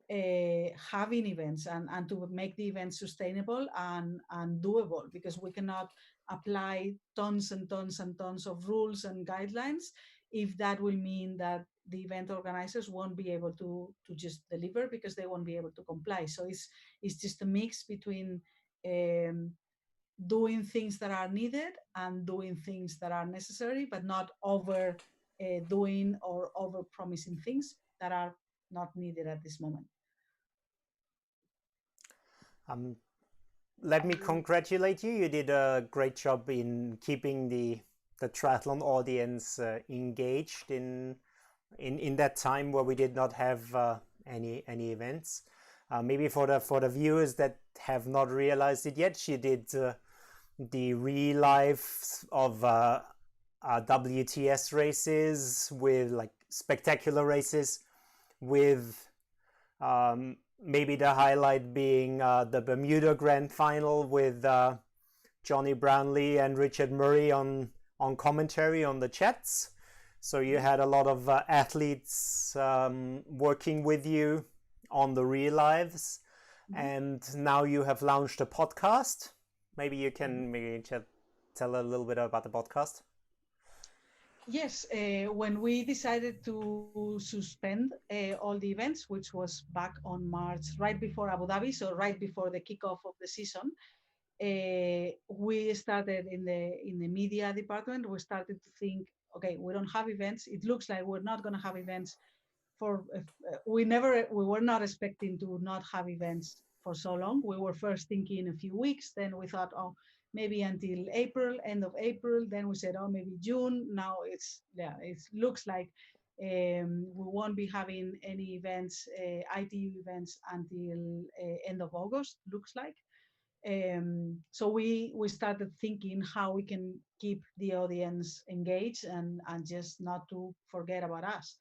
having events and to make the events sustainable and doable, because we cannot apply tons and tons and tons of rules and guidelines if that will mean that the event organizers won't be able to just deliver, because they won't be able to comply. So it's just a mix between doing things that are needed and doing things that are necessary, but not over doing or over promising things that are not needed at this moment. Let me congratulate you. You did a great job in keeping the triathlon audience engaged in that time where we did not have any events. Maybe for the viewers that have not realized it yet, she did the real life of WTS races, with like spectacular races with maybe the highlight being the Bermuda Grand Final with Johnny Brownlee and Richard Murray on commentary on the chats. So you had a lot of athletes working with you on the real lives, and now you have launched a podcast. Maybe you can tell a little bit about the podcast. Yes, when we decided to suspend all the events, which was back on March, right before Abu Dhabi, so right before the kickoff of the season, we started in the media department. We started to think, okay, we don't have events. It looks like we're not going to have events for. We were not expecting to not have events for so long. We were first thinking a few weeks. Then we thought, oh, maybe until April, end of April. Then we said, oh, maybe June. Now it looks like we won't be having any events, ITU events until end of August. Looks like. So we started thinking how we can keep the audience engaged and just not to forget about us.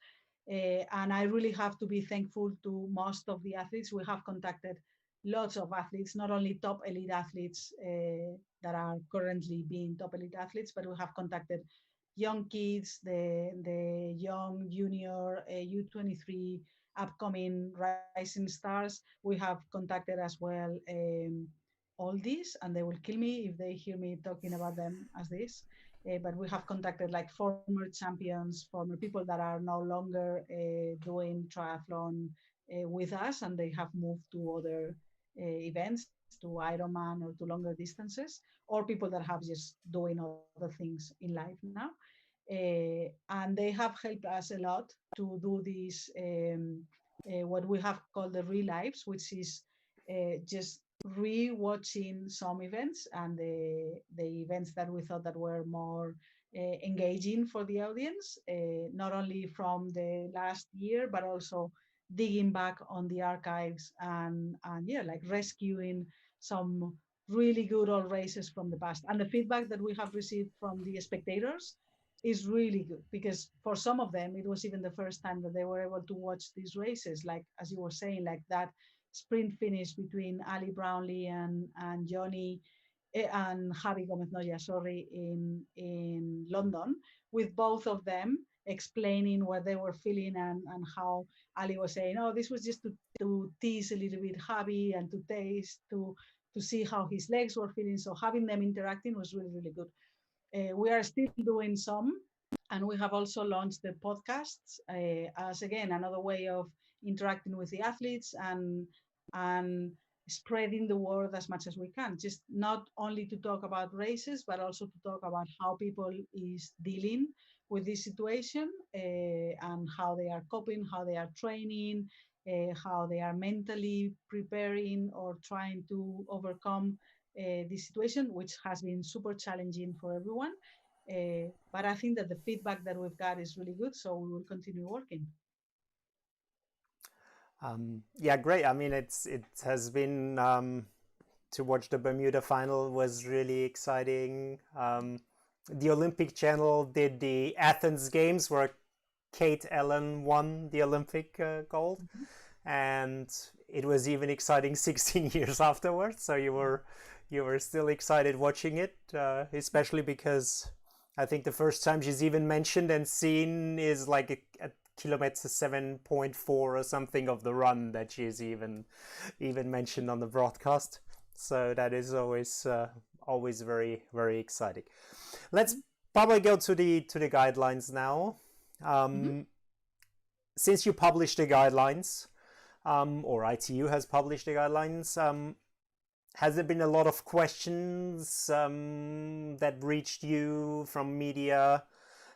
And I really have to be thankful to most of the athletes. We have contacted lots of athletes, not only top elite athletes that are currently being top elite athletes, but we have contacted young kids, the young junior U23 upcoming rising stars. We have contacted as well all these, and they will kill me if they hear me talking about them as this. But we have contacted like former champions, former people that are no longer doing triathlon with us, and they have moved to other events, to Ironman or to longer distances, or people that have just doing other things in life now. And they have helped us a lot to do this, what we have called the relives, which is just re-watching some events and the events that we thought that were more engaging for the audience, not only from the last year, but also digging back on the archives and yeah, like rescuing some really good old races from the past. And the feedback that we have received from the spectators is really good, because for some of them it was even the first time that they were able to watch these races, like as you were saying, like that sprint finish between Ali Brownlee and Johnny and Javi Gomez Noya, sorry, in London, with both of them explaining what they were feeling, and how Ali was saying, oh, this was just to tease a little bit Javi and to taste, to see how his legs were feeling. So having them interacting was really, really good. We are still doing some, and we have also launched the podcasts as again another way of interacting with the athletes and spreading the word as much as we can. Just not only to talk about races, but also to talk about how people is dealing with this situation and how they are coping, how they are training, how they are mentally preparing or trying to overcome this situation, which has been super challenging for everyone. But I think that the feedback that we've got is really good, so we will continue working. Yeah, great. I mean, it has been to watch the Bermuda final was really exciting. The Olympic Channel did the Athens Games where Kate Ellen won the Olympic gold, and it was even exciting 16 years afterwards. So you were still excited watching it, especially because I think the first time she's even mentioned and seen is like at kilometer 7.4 or something of the run that she's even mentioned on the broadcast. So that is always very, very exciting. Let's probably go to the guidelines now. Since you published the guidelines, or ITU has published the guidelines, has there been a lot of questions that reached you from media?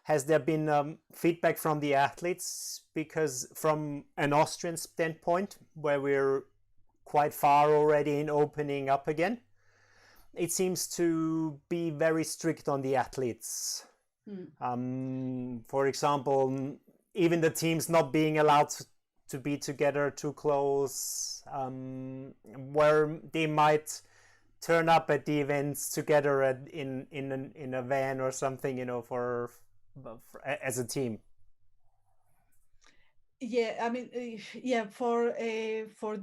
Has there been feedback from the athletes? Because from an Austrian standpoint, where we're quite far already in opening up again, it seems to be very strict on the athletes. For example, even the teams not being allowed to be together too close, where they might turn up at the events together in a van or something, for as a team. Yeah, I mean, yeah, for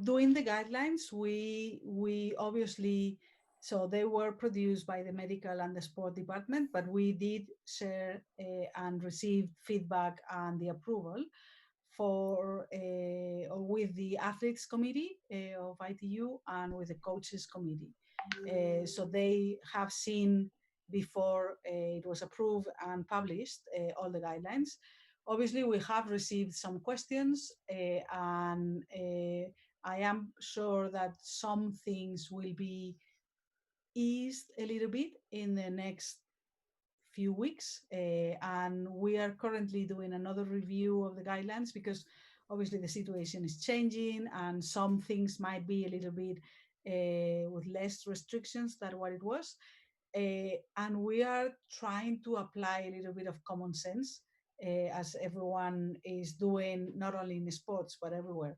doing the guidelines, we obviously, so they were produced by the medical and the sport department, but we did share and receive feedback and the approval for or with the athletes committee of ITU and with the coaches committee. So they have seen before it was approved and published all the guidelines. Obviously, we have received some questions, and I am sure that some things will be eased a little bit in the next few weeks. And we are currently doing another review of the guidelines because obviously the situation is changing and some things might be a little bit with less restrictions than what it was. And we are trying to apply a little bit of common sense as everyone is doing, not only in sports, but everywhere.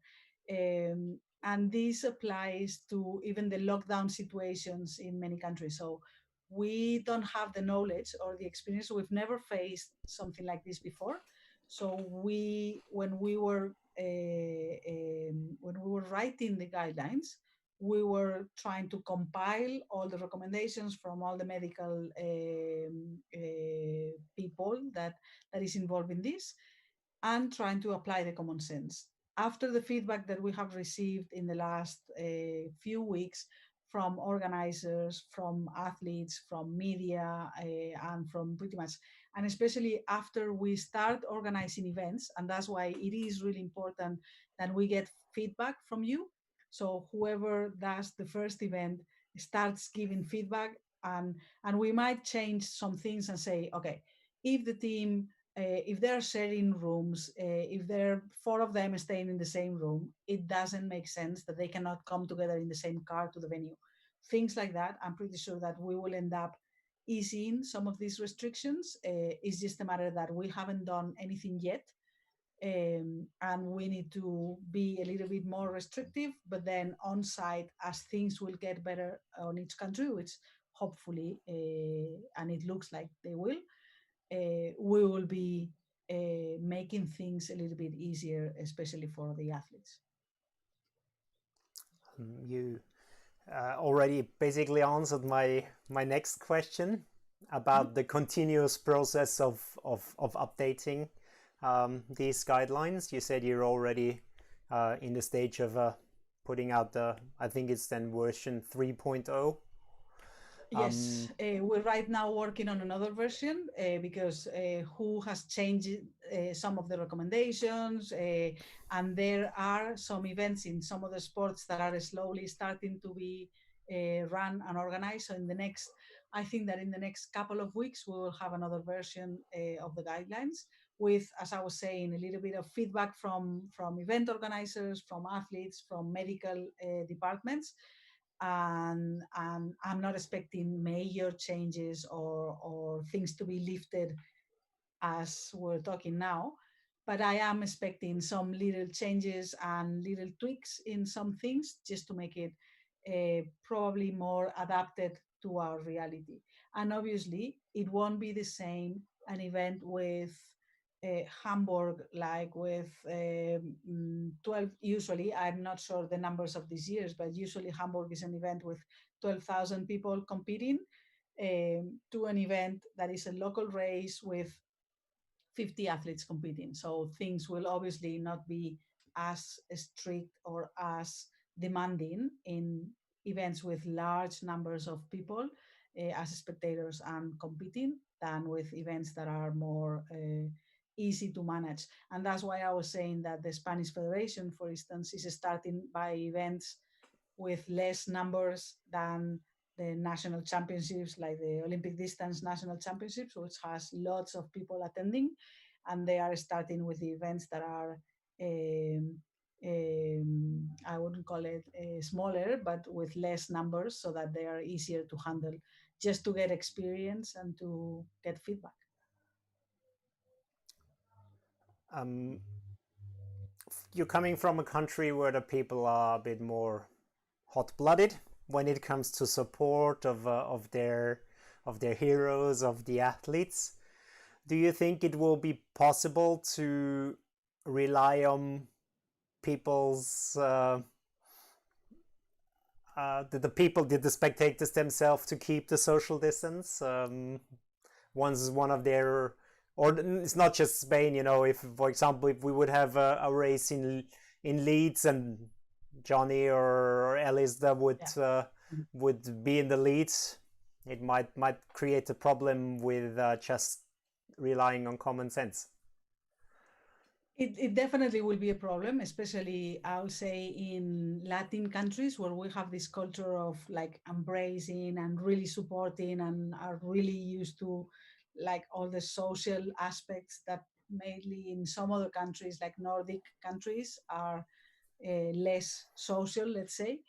And this applies to even the lockdown situations in many countries. So we don't have the knowledge or the experience. We've never faced something like this before. So when we were writing the guidelines, we were trying to compile all the recommendations from all the medical people that is involved in this and trying to apply the common sense. After the feedback that we have received in the last few weeks from organizers, from athletes, from media, and from pretty much, and especially after we start organizing events, and that's why it is really important that we get feedback from you. So whoever does the first event starts giving feedback, and we might change some things and say, okay, if the team if they're sharing rooms, if they're four of them staying in the same room, it doesn't make sense that they cannot come together in the same car to the venue. Things like that. I'm pretty sure that we will end up easing some of these restrictions. It's just a matter that we haven't done anything yet. And we need to be a little bit more restrictive, but then on site, as things will get better on each country, which hopefully, and it looks like they will, we will be making things a little bit easier, especially for the athletes. You already basically answered my next question about the continuous process of updating these guidelines. You said you're already in the stage of putting out I think it's then version 3.0. Yes, we're right now working on another version because WHO has changed some of the recommendations, and there are some events in some of the sports that are slowly starting to be run and organized. So I think that in the next couple of weeks, we will have another version of the guidelines with, as I was saying, a little bit of feedback from event organizers, from athletes, from medical departments. And I'm not expecting major changes or things to be lifted as we're talking now, but I am expecting some little changes and little tweaks in some things just to make it probably more adapted to our reality. And obviously, it won't be the same an event with Hamburg, like with 12, usually, I'm not sure the numbers of these years, but usually Hamburg is an event with 12,000 people competing, to an event that is a local race with 50 athletes competing. So things will obviously not be as strict or as demanding in events with large numbers of people as spectators and competing than with events that are more easy to manage. And that's why I was saying that the Spanish Federation, for instance, is starting by events with less numbers than the national championships, like the Olympic distance national championships, which has lots of people attending. And they are starting with the events that are, I wouldn't call it smaller, but with less numbers so that they are easier to handle, just to get experience and to get feedback. You're coming from a country where the people are a bit more hot-blooded when it comes to support of their heroes, of the athletes. Do you think it will be possible to rely on people's did the spectators themselves to keep the social distance? One of their, or it's not just Spain. If, for example, if we would have a race in Leeds and Johnny or Alice that would be in the lead, it might create a problem with just relying on common sense. It definitely will be a problem, especially I'll say in Latin countries where we have this culture of like embracing and really supporting and are really used to like all the social aspects that mainly in some other countries like Nordic countries are less social, let's say.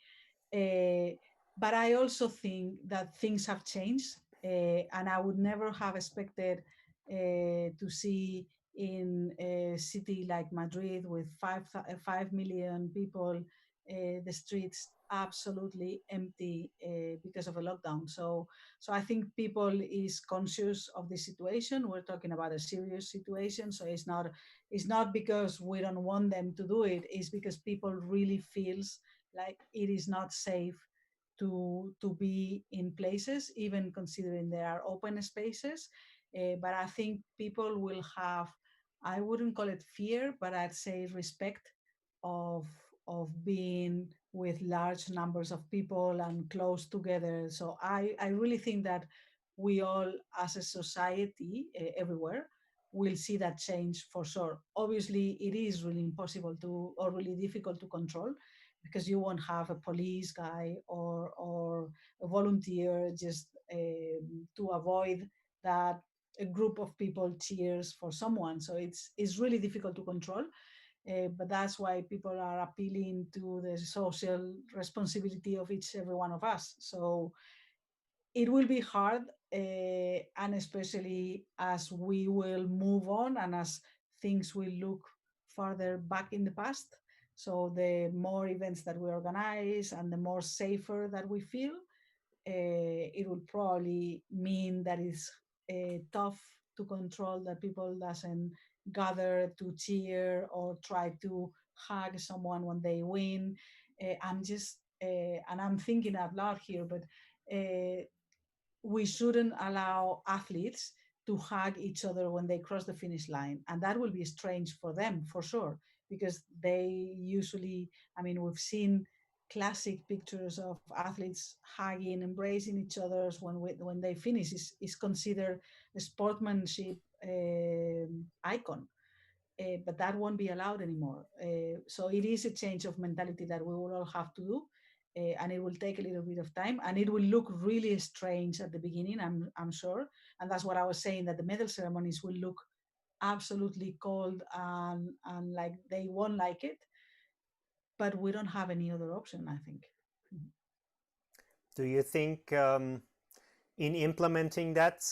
But I also think that things have changed, and I would never have expected to see in a city like Madrid with 5 million people, the streets absolutely empty because of a lockdown. So I think people is conscious of the situation. We're talking about a serious situation, so it's not because we don't want them to do it. It's because people really feels like it is not safe to be in places, even considering there are open spaces. But I think people will have, I wouldn't call it fear, but I'd say respect of being with large numbers of people and close together. So I really think that we all as a society everywhere will see that change for sure. Obviously it is really impossible to, or really difficult to control, because you won't have a police guy or a volunteer just to avoid that a group of people cheers for someone. So it's really difficult to control. But that's why people are appealing to the social responsibility of each every one of us. So it will be hard, and especially as we will move on and as things will look farther back in the past. So the more events that we organize and the more safer that we feel, it will probably mean that it's tough to control, that people doesn't gather to cheer or try to hug someone when they win. I'm just and I'm thinking out loud here, but we shouldn't allow athletes to hug each other when they cross the finish line. And that will be strange for them, for sure, because they usually, I mean, we've seen classic pictures of athletes hugging, embracing each other when they finish. Is considered a sportsmanship icon. But that won't be allowed anymore. So it is a change of mentality that we will all have to do, and it will take a little bit of time, and it will look really strange at the beginning. I'm sure, and that's what I was saying, that the medal ceremonies will look absolutely cold and like they won't like it. But we don't have any other option, I think. Do you think in implementing that?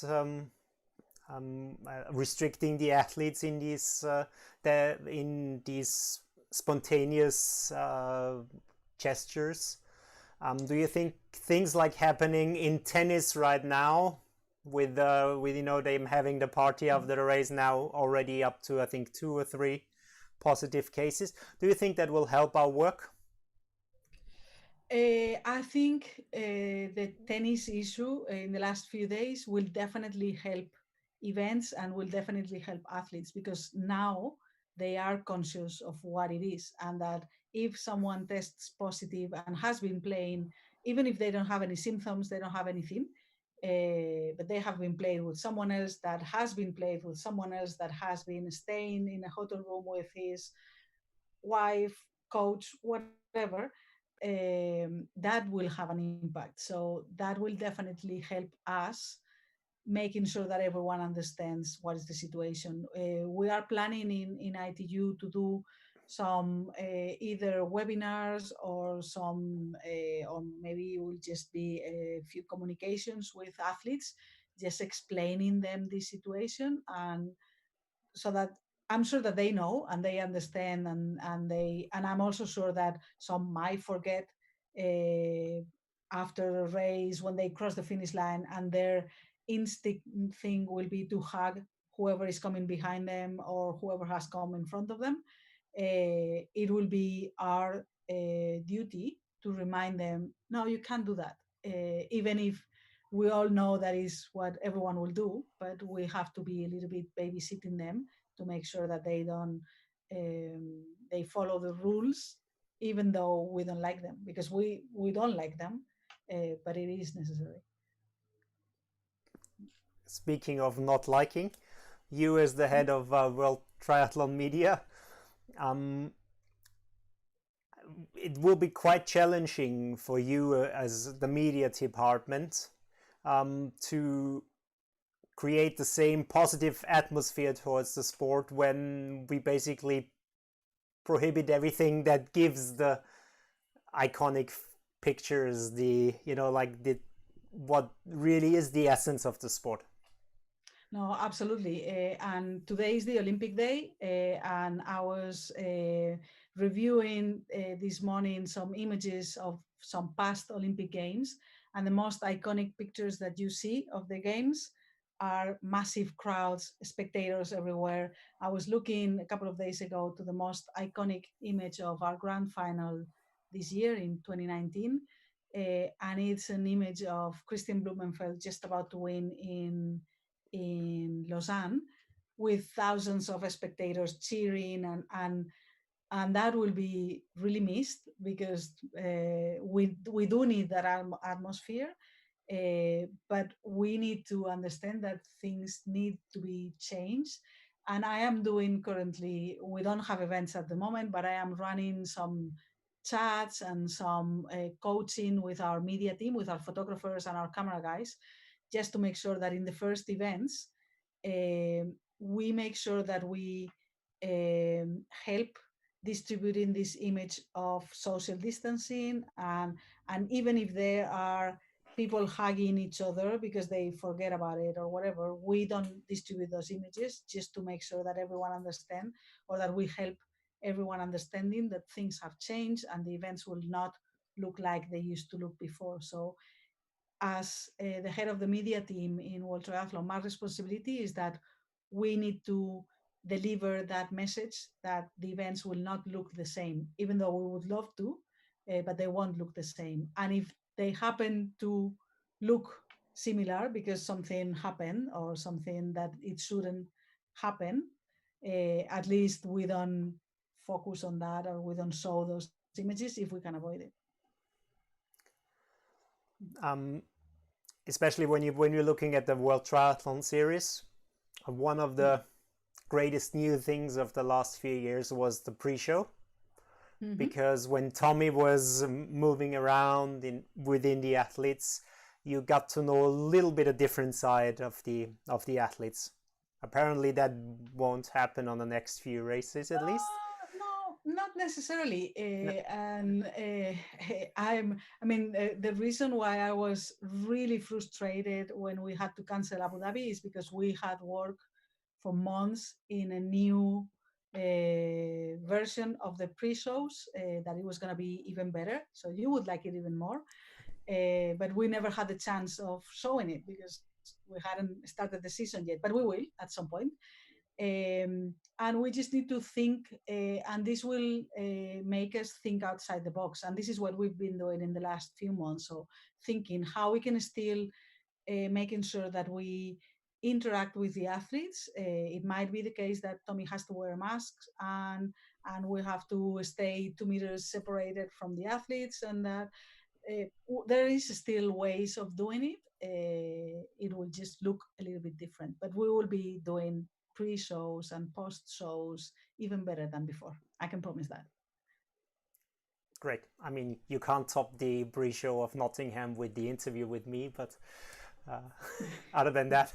Restricting the athletes in these spontaneous gestures. Do you think things like happening in tennis right now, with them having the party after the race now already up to I think 2 or 3 positive cases? Do you think that will help our work? I think the tennis issue in the last few days will definitely help events and will definitely help athletes, because now they are conscious of what it is, and that if someone tests positive and has been playing, even if they don't have any symptoms, they don't have anything, but they have been playing with someone else that has been played with someone else that has been staying in a hotel room with his wife, coach, whatever, that will have an impact. So that will definitely help us making sure that everyone understands what is the situation. We are planning in ITU to do some either webinars or or maybe it will just be a few communications with athletes, just explaining them the situation, and so that I'm sure that they know and they understand, and I'm also sure that some might forget after a race when they cross the finish line, and their instinct thing will be to hug whoever is coming behind them or whoever has come in front of them. It will be our duty to remind them, no, you can't do that. Even if we all know that is what everyone will do, but we have to be a little bit babysitting them to make sure that they don't they follow the rules, even though we don't like them, because we don't like them, but it is necessary. Speaking of not liking, you as the head of World Triathlon Media, it will be quite challenging for you as the media department to create the same positive atmosphere towards the sport when we basically prohibit everything that gives the iconic pictures, what really is the essence of the sport. No, absolutely. And today is the Olympic Day, and I was reviewing this morning some images of some past Olympic Games, and the most iconic pictures that you see of the Games are massive crowds, spectators everywhere. I was looking a couple of days ago to the most iconic image of our grand final this year in 2019, and it's an image of Christian Blumenfeld just about to win in Lausanne, with thousands of spectators cheering, and that will be really missed, because we do need that atmosphere, but we need to understand that things need to be changed. And I am doing currently, we don't have events at the moment, but I am running some chats and some coaching with our media team, with our photographers and our camera guys, just to make sure that in the first events, we make sure that we help distributing this image of social distancing, and even if there are people hugging each other because they forget about it or whatever, we don't distribute those images, just to make sure that everyone understand, or that we help everyone understanding that things have changed and the events will not look like they used to look before. So as the head of the media team in World Triathlon, my responsibility is that we need to deliver that message that the events will not look the same, even though we would love to, but they won't look the same. And if they happen to look similar because something happened or something that it shouldn't happen, at least we don't focus on that, or we don't show those images if we can avoid it. Especially when you're looking at the World Triathlon Series, one of the greatest new things of the last few years was the pre-show. Mm-hmm. Because when Tommy was moving around within the athletes, you got to know a little bit of different side of the athletes. Apparently that won't happen on the next few races, at least. No, not necessarily. The reason why I was really frustrated when we had to cancel Abu Dhabi is because we had worked for months in a new version of the pre-shows, that it was going to be even better. So you would like it even more. But we never had the chance of showing it because we hadn't started the season yet, but we will at some point. And we just need to think, and this will make us think outside the box. And this is what we've been doing in the last few months. So thinking how we can still making sure that we interact with the athletes. It might be the case that Tommy has to wear masks, and we have to stay 2 meters separated from the athletes, and that there is still ways of doing it. It will just look a little bit different, but we will be doing pre-shows and post-shows even better than before. I can promise that. Great. I mean, you can't top the pre-show of Nottingham with the interview with me, but other than that,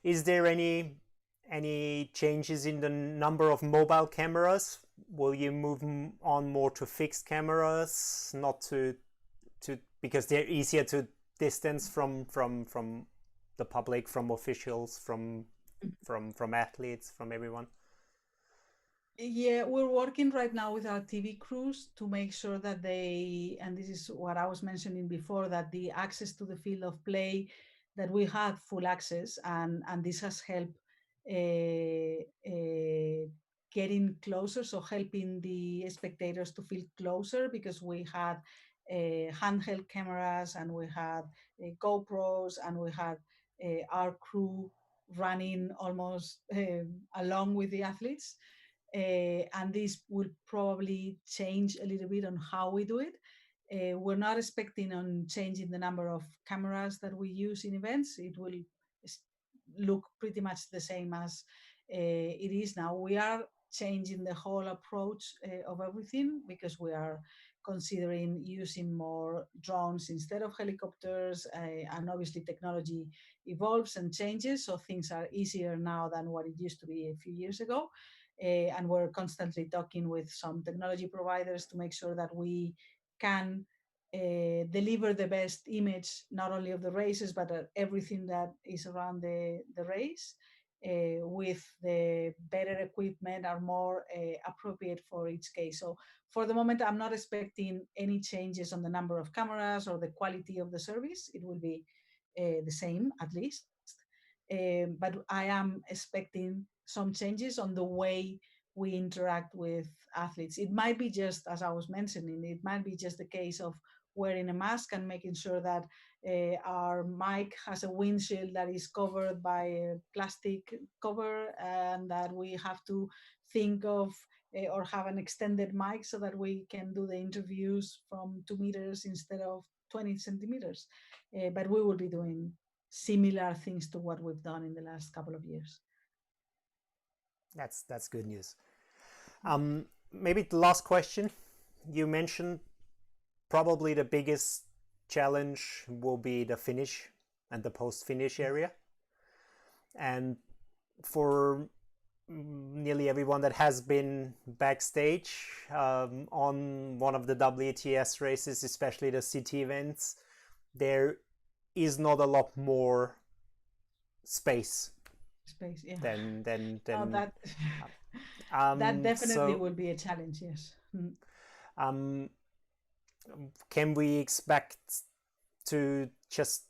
is there any changes in the number of mobile cameras? Will you move on more to fixed cameras, not to because they're easier to distance from the public, from officials, from athletes, from everyone? Yeah, we're working right now with our TV crews to make sure that they, and this is what I was mentioning before, that the access to the field of play, that we had full access, and this has helped getting closer, so helping the spectators to feel closer, because we had handheld cameras, and we had GoPros, and we had our crew running almost along with the athletes. And this will probably change a little bit on how we do it. We're not expecting on changing the number of cameras that we use in events. It will look pretty much the same as it is now. We are changing the whole approach of everything, because we are considering using more drones instead of helicopters, and obviously technology evolves and changes, so things are easier now than what it used to be a few years ago. And we're constantly talking with some technology providers to make sure that we can deliver the best image, not only of the races, but everything that is around the race, with the better equipment are more appropriate for each case. So for the moment, I'm not expecting any changes on the number of cameras or the quality of the service. It will be the same, at least. But I am expecting some changes on the way we interact with athletes. It might be just, as I was mentioning, it might be just the case of wearing a mask and making sure that our mic has a windshield that is covered by a plastic cover, and that we have to think of or have an extended mic so that we can do the interviews from 2 meters instead of 20 centimeters. But we will be doing similar things to what we've done in the last couple of years. That's good news. Maybe the last question. You mentioned probably the biggest challenge will be the finish and the post-finish area. And for nearly everyone that has been backstage on one of the WTS races, especially the city events, there is not a lot more space. Yeah. Than that that definitely will be a challenge. Yes. Can we expect to just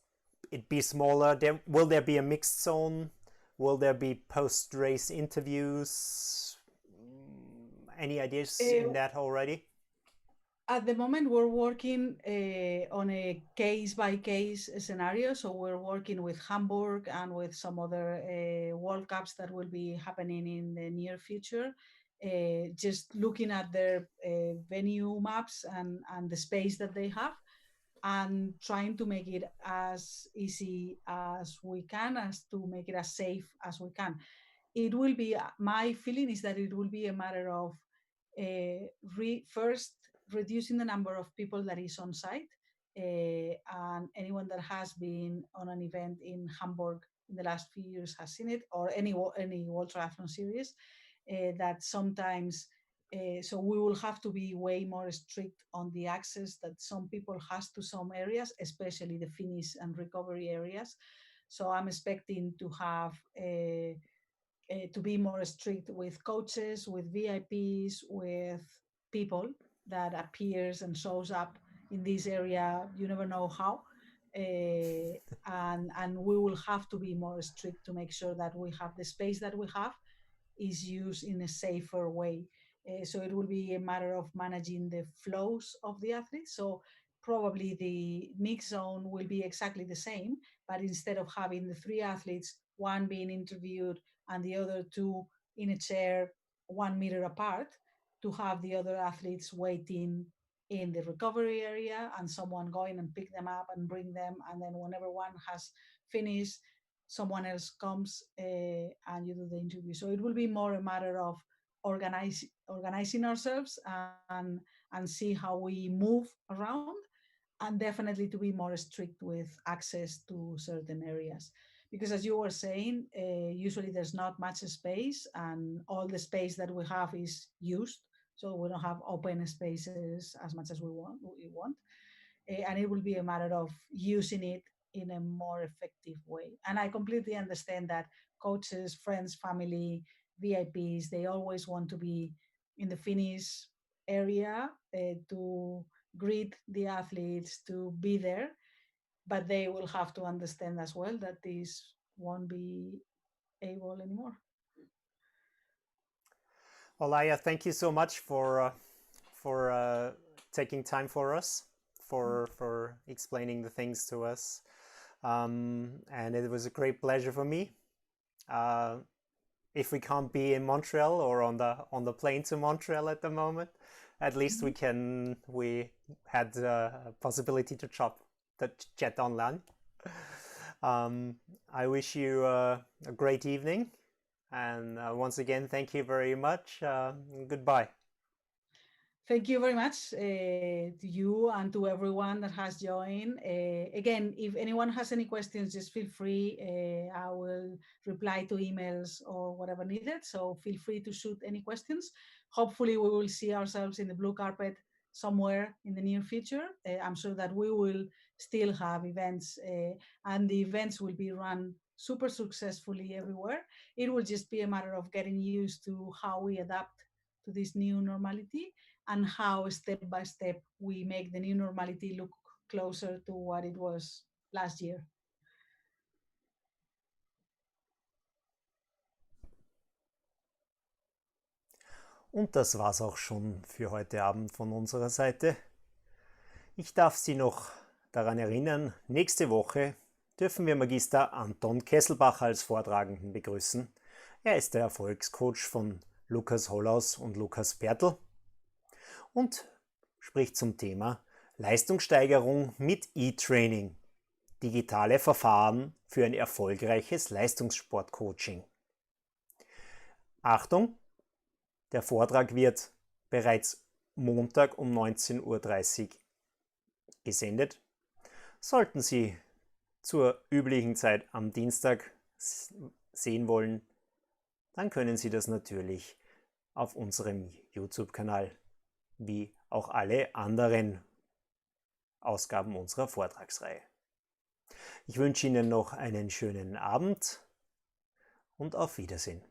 it be smaller? Will there be a mixed zone? Will there be post-race interviews? Any ideas in that already? At the moment, we're working on a case-by-case scenario. So we're working with Hamburg and with some other World Cups that will be happening in the near future. Just looking at their venue maps and the space that they have, and trying to make it as easy as we can, as to make it as safe as we can. It will be, my feeling is that it will be a matter of first reducing the number of people that is on site, and anyone that has been on an event in Hamburg in the last few years has seen it, or any World Triathlon series, that sometimes so we will have to be way more strict on the access that some people has to some areas, especially the finish and recovery areas. So I'm expecting to have to be more strict with coaches, with VIPs, with people that appears and shows up in this area. You never know how. And we will have to be more strict to make sure that we have the space that we have is used in a safer way. So it will be a matter of managing the flows of the athletes. So probably the mix zone will be exactly the same, but instead of having the 3 athletes, one being interviewed and the other 2 in a chair 1 meter apart, to have the other athletes waiting in the recovery area and someone going and pick them up and bring them, and then whenever one has finished, someone else comes and you do the interview. So it will be more a matter of organizing ourselves and see how we move around, and definitely to be more strict with access to certain areas. Because as you were saying, usually there's not much space, and all the space that we have is used. So we don't have open spaces as much as we want. And it will be a matter of using it in a more effective way. And I completely understand that coaches, friends, family, VIPs, they always want to be in the finish area to greet the athletes, to be there. but they will have to understand as well that this won't be able anymore. Olalla, thank you so much for taking time for us, for explaining the things to us. And it was a great pleasure for me. If we can't be in Montreal or on the plane to Montreal at the moment, at least we had a possibility to chat online. I wish you a great evening, and once again, thank you very much. Goodbye. Thank you very much to you and to everyone that has joined. Again, if anyone has any questions, just feel free. I will reply to emails or whatever needed. So feel free to shoot any questions. Hopefully, we will see ourselves in the blue carpet somewhere in the near future. I'm sure that we will still have events, and the events will be run super successfully everywhere. It will just be a matter of getting used to how we adapt to this new normality, and how step by step we make the new normality look closer to what it was last year. Und das war's auch schon für heute Abend von unserer Seite. Ich darf Sie noch daran erinnern, nächste Woche dürfen wir Magister Anton Kesselbach als Vortragenden begrüßen. Er ist der Erfolgscoach von Lukas Hollaus und Lukas Pertl und spricht zum Thema Leistungssteigerung mit E-Training, digitale Verfahren für ein erfolgreiches Leistungssportcoaching. Achtung, der Vortrag wird bereits Montag um 19:30 Uhr gesendet. Sollten Sie zur üblichen Zeit am Dienstag sehen wollen, dann können Sie das natürlich auf unserem YouTube-Kanal, wie auch alle anderen Ausgaben unserer Vortragsreihe. Ich wünsche Ihnen noch einen schönen Abend und auf Wiedersehen.